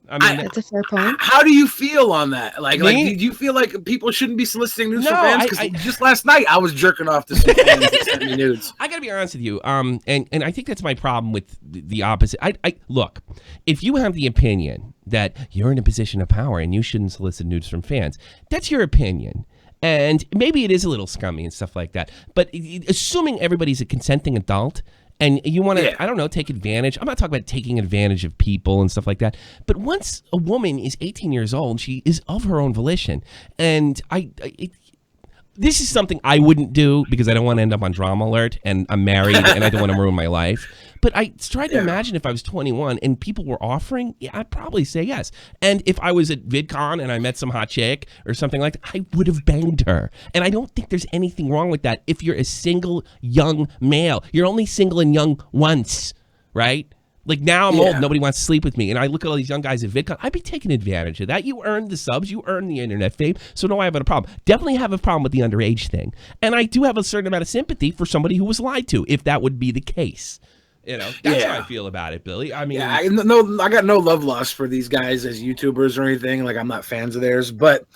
I mean, That's a fair point. How do you feel on that? Like, Me? do you feel like people shouldn't be soliciting nudes from No, fans? Because just last night I was jerking off to some fans that sent me nudes. I gotta be honest with you. And I think that's my problem with the opposite. I look, if you have the opinion that you're in a position of power and you shouldn't solicit nudes from fans, that's your opinion. And maybe it is a little scummy and stuff like that. But assuming everybody's a consenting adult and you want to, I don't know, take advantage. I'm not talking about taking advantage of people and stuff like that. But once a woman is 18 years old, she is of her own volition. And this is something I wouldn't do because I don't want to end up on Drama Alert, and I'm married and I don't want to ruin my life. But I tried to imagine if I was 21 and people were offering, I'd probably say yes. And if I was at VidCon and I met some hot chick or something like that, I would have banged her. And I don't think there's anything wrong with that if you're a single young male. You're only single and young once, right? Like now I'm old, nobody wants to sleep with me. And I look at all these young guys at VidCon, I'd be taking advantage of that. You earned the subs, you earned the internet fame, so no, I have a problem. Definitely have a problem with the underage thing. And I do have a certain amount of sympathy for somebody who was lied to, if that would be the case. You know, that's how I feel about it, Billy. I mean, I got no love lost for these guys as YouTubers or anything. Like, I'm not fans of theirs, but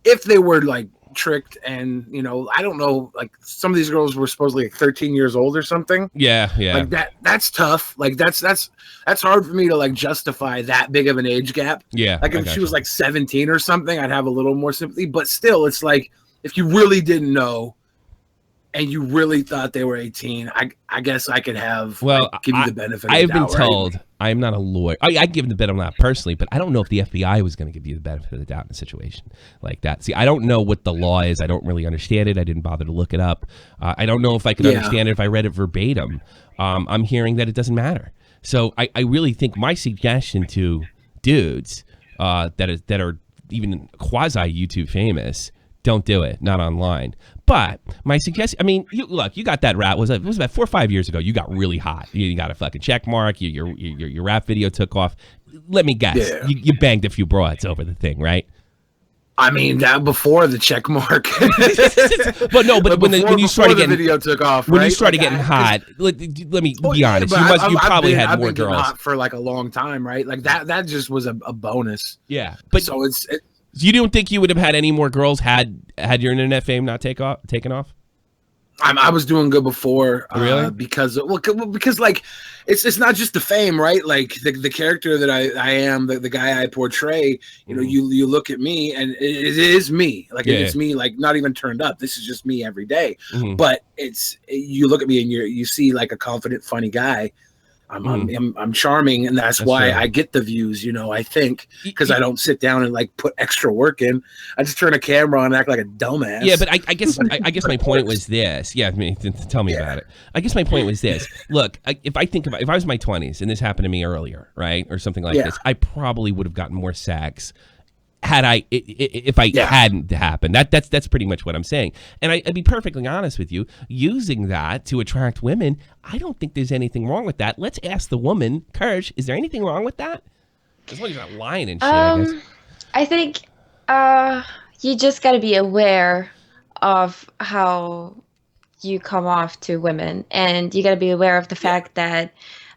if they were like tricked and, you know, I don't know, like some of these girls were supposedly like 13 years old or something. Yeah. Like that's tough. Like that's hard for me to like justify that big of an age gap. Yeah. Like if she was like 17 or something, I'd have a little more sympathy, but still it's like if you really didn't know and you really thought they were 18, I guess I could have give you the benefit of the I've doubt, been told, I'm not a lawyer. I give them the benefit, not personally, but I don't know if the FBI was going to give you the benefit of the doubt in a situation like that. See, I don't know what the law is. I don't really understand it. I didn't bother to look it up. I don't know if I could understand it if I read it verbatim. I'm hearing that it doesn't matter. So I really think my suggestion to dudes that are even quasi YouTube famous, don't do it. Not online. But my suggestion, I mean, you got that rap. It was about 4 or 5 years ago. You got really hot. You got a fucking check mark. Your rap video took off. Let me guess. Yeah. You banged a few broads over the thing, right? I mean, that before the check mark. but when you started getting video took off, when right? you started getting hot, let me be honest. You probably had more girls hot for like a long time, right? Like that just was a bonus. Yeah, but so you don't think you would have had any more girls had your internet fame not taken off? I was doing good before, really, because like it's not just the fame, right? Like the character that I am, the guy I portray. You know, you look at me, and it is me. Like it's me, like not even turned up. This is just me every day. But you look at me and you see like a confident, funny guy. I'm charming, and that's why right. I get the views. You know, I think because I don't sit down and like put extra work in. I just turn a camera on and act like a dumbass. Yeah, but I guess my point was this. Yeah, tell me about it. I guess my point was this. Look, if I was in my 20s and this happened to me earlier, right, or something like this, I probably would have gotten more sex. If I hadn't happened. That's pretty much what I'm saying. And I'd be perfectly honest with you, using that to attract women, I don't think there's anything wrong with that. Let's ask the woman, Kyrsh, is there anything wrong with that? As long as you're not lying and shit, I guess. I think you just got to be aware of how you come off to women, and you got to be aware of the fact that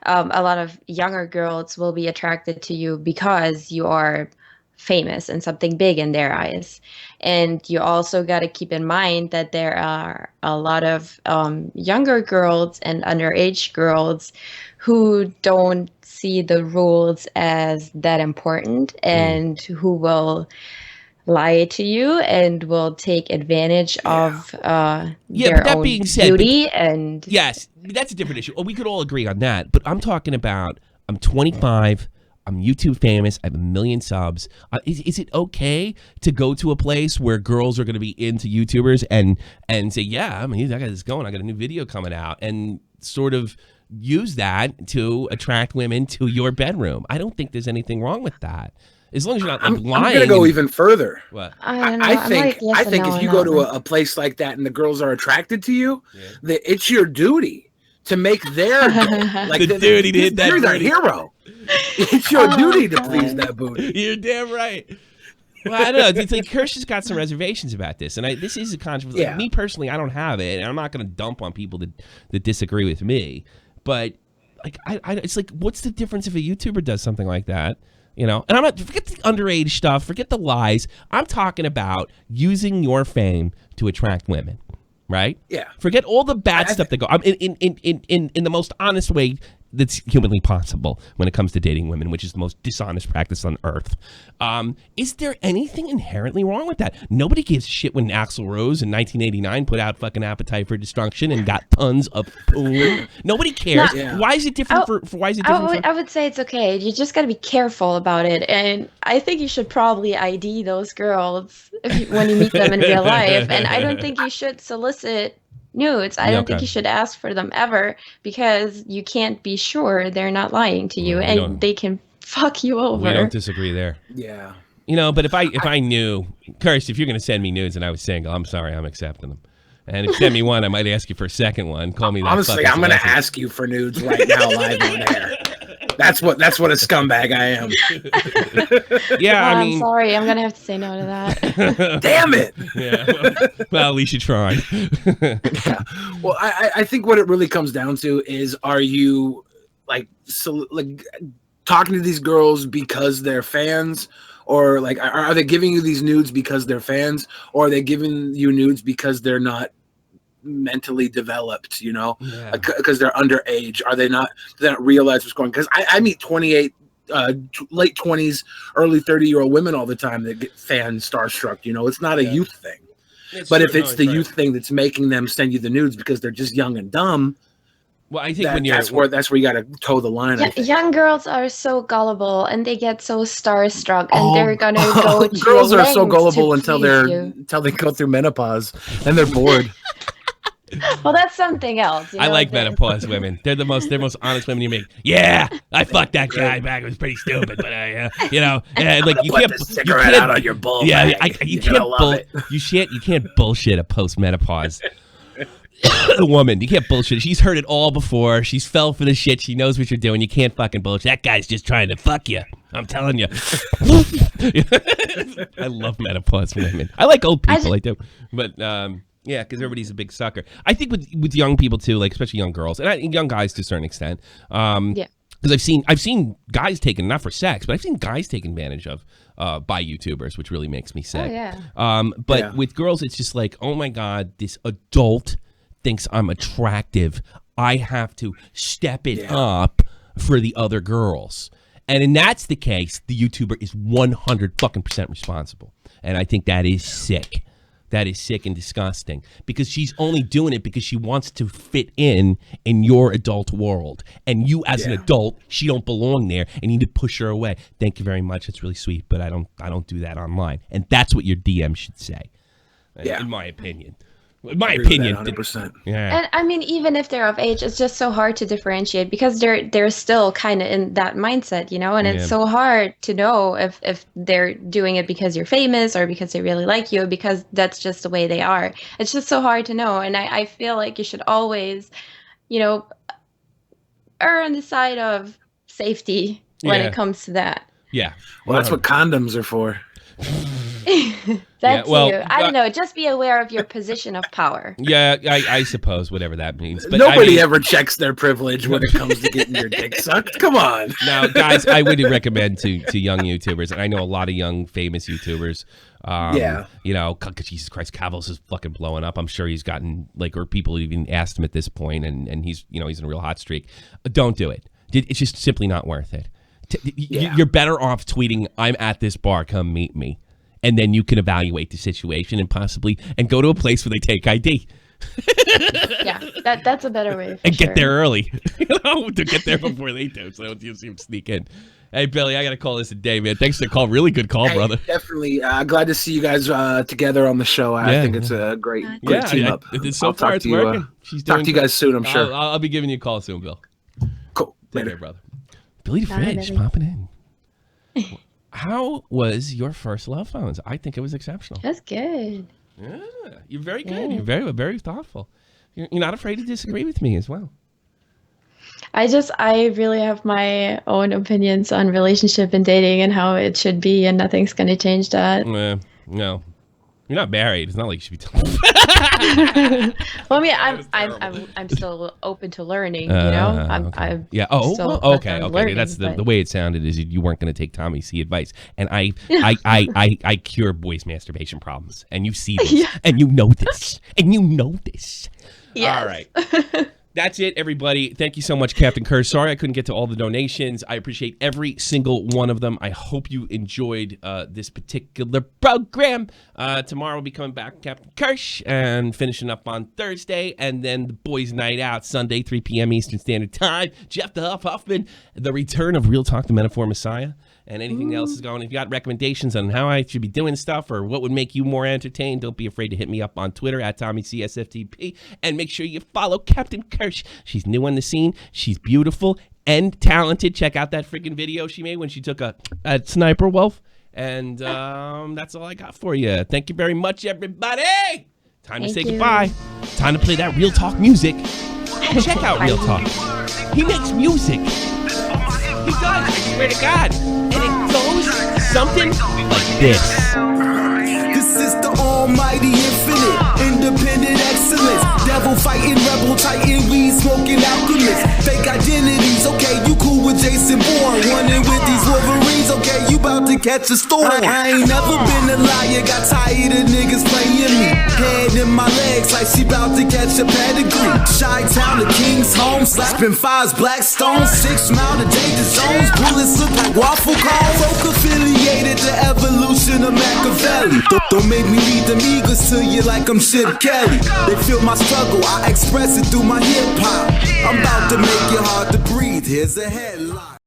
a lot of younger girls will be attracted to you because you are famous and something big in their eyes. And you also got to keep in mind that there are a lot of younger girls and underage girls who don't see the rules as that important, and who will lie to you and will take advantage of their own beauty. And yes, that's a different issue. We could all agree on that, but I'm talking about, I'm 25, I'm YouTube famous, I have 1 million subs. Is it okay to go to a place where girls are going to be into YouTubers and say, yeah, I mean, I got this going, I got a new video coming out, and sort of use that to attract women to your bedroom? I don't think there's anything wrong with that. As long as you're not lying. I'm going to go even further. What? I think if you go to a place like that and the girls are attracted to you, that it's your duty to make their like the duty to hit that you're their hero. It's your duty to please that booty. You're damn right. Well, I don't know. It's like Kyrsh has got some reservations about this, and this is a controversy. Yeah. Like, me personally, I don't have it, and I'm not going to dump on people that disagree with me. But like, it's like, what's the difference if a YouTuber does something like that? You know, and I'm not, forget the underage stuff, forget the lies. I'm talking about using your fame to attract women, right? Yeah. Forget all the bad stuff that go. In the most honest way that's humanly possible when it comes to dating women, which is the most dishonest practice on earth. Is there anything inherently wrong with that? Nobody gives shit when Axl Rose in 1989 put out fucking Appetite for Destruction and got tons of porn. Nobody cares. Why is it different why is it different? I would say it's okay. You just got to be careful about it. And I think you should probably ID those girls when you meet them in real life. And I don't think you should solicit nudes. I don't think you should ask for them ever, because you can't be sure they're not lying to you, and they can fuck you over. We don't disagree there. Yeah. You know, but if I knew, Kyrsh, if you're going to send me nudes and I was single, I'm sorry, I'm accepting them. And if you send me one, I might ask you for a second one. Call me that. Honestly, I'm going to ask you for nudes right now live on air. That's what a scumbag I am. Yeah, I mean, I'm sorry. I'm going to have to say no to that. Damn it. Yeah. Well, at least you tried. Well, I think what it really comes down to is, are you like talking to these girls because they're fans? Or like, are they giving you these nudes because they're fans, or are they giving you nudes because they're not mentally developed? You know, because they're underage. Are they not? Do they not realize what's going on? Because I meet 28, late 20s, early 30-year-old women all the time that get fan starstruck. You know, it's not a youth thing. But if it's the youth thing that's making them send you the nudes because they're just young and dumb. Well, I think that's where you got to toe the line. Young girls are so gullible, and they get so starstruck, and they're gonna go. To girls are so gullible until they go through menopause and they're bored. Well, that's something else. I like menopause women. They're the most honest women you meet. Yeah, I fucked that guy back. It was pretty stupid, but like you can't the cigarette out on your bull. Yeah, bag. you can't bullshit a post-menopause woman. You can't bullshit. She's heard it all before. She's fell for the shit. She knows what you're doing. You can't fucking bullshit. That guy's just trying to fuck you. I'm telling you. I love menopause women. I like old people. I do, but yeah, because everybody's a big sucker. I think with young people too, like especially young girls and young guys to a certain extent. Yeah. Because I've seen guys taken, not for sex, but I've seen guys taken advantage of by YouTubers, which really makes me sick. Oh, yeah. But with girls, it's just like, oh my God, this adult thinks I'm attractive. I have to step it up for the other girls. And that's the case, the YouTuber is 100% responsible. And I think that is sick. That is sick and disgusting because she's only doing it because she wants to fit in your adult world. And you as an adult, she don't belong there and you need to push her away. Thank you very much. It's really sweet, but I don't do that online. And that's what your DM should say, in my opinion. In my opinion, 100%. Yeah. And I mean, even if they're of age, it's just so hard to differentiate because they're still kind of in that mindset, you know. And it's so hard to know if they're doing it because you're famous or because they really like you, because that's just the way they are. It's just so hard to know. And I feel like you should always, you know, err on the side of safety when it comes to that. Yeah. Well, that's what condoms are for. That's you. I don't know. Just be aware of your position of power. Yeah, I suppose, whatever that means. But nobody ever checks their privilege when it comes to getting your dick sucked. Come on. Now, guys, I would recommend to young YouTubers, and I know a lot of young famous YouTubers. You know, Jesus Christ, Cavils is fucking blowing up. I'm sure he's gotten or people even asked him at this point, and he's he's in a real hot streak. Don't do it. It's just simply not worth it. You're better off tweeting, "I'm at this bar, come meet me." And then you can evaluate the situation and go to a place where they take ID. Yeah, that's a better way. And get there early, to get there before they do, so you see them sneak in. Hey, Billy, I got to call this a day, man. Thanks for the call. Really good call, brother. Definitely. Glad to see you guys together on the show. I think it's a great team up. So far, it's working. Talk to you guys soon, I'm sure. I'll be giving you a call soon, Bill. Cool. Take care, brother. Billy the Fridge popping in. How was your first love phones? I think it was exceptional. That's good. Yeah, you're very good. You're very, very thoughtful. You're not afraid to disagree with me as well. I really have my own opinions on relationship and dating and how it should be, and nothing's going to change that. No. You're not married. It's not like you should be telling. Well, I mean, I'm still open to learning. You know, okay. Okay. That's the way it sounded. Is you weren't going to take Tommy's advice, and I cure boys' masturbation problems, and you see this, and you know this, Yes. All right. That's it, everybody. Thank you so much, Captn Kyrsh. Sorry I couldn't get to all the donations. I appreciate every single one of them. I hope you enjoyed this particular program. Tomorrow we'll be coming back, Captn Kyrsh, and finishing up on Thursday, and then the boys' night out Sunday, 3 p.m. Eastern Standard Time. Jeff the Huffman, the return of Real Talk, the Metaphor Messiah. And anything else is going. If you got recommendations on how I should be doing stuff or what would make you more entertained, don't be afraid to hit me up on Twitter at TommyCSFTP. And make sure you follow Captn Kyrsh. She's new on the scene. She's beautiful and talented. Check out that freaking video she made when she took a sniper wolf. And that's all I got for you. Thank you very much, everybody. Time to say goodbye. Time to play that Real Talk music. Check out Real Talk. He makes music. He does, I swear to God. And it goes something like this. This is the almighty infinite, independent excellence. Devil fighting, rebel titan, weed smoking alchemist. Fake identities, okay, you cool with Jason Bourne. Running with these Wolverines, okay, you bout to catch a storm. I ain't never been a liar, got tired of niggas playing me. Head in my legs like she bout to catch a pedigree. Chi-town, the king's home, slapping fives, black stones. 6 mile to danger zones, bullets look like waffle cones. Folk affiliated to evolution of Machiavelli. Don't make me read the Migos to you like I'm Chip Kelly. They feel my struggle, I express it through my hip hop. I'm about to make it hard to breathe, here's a headline.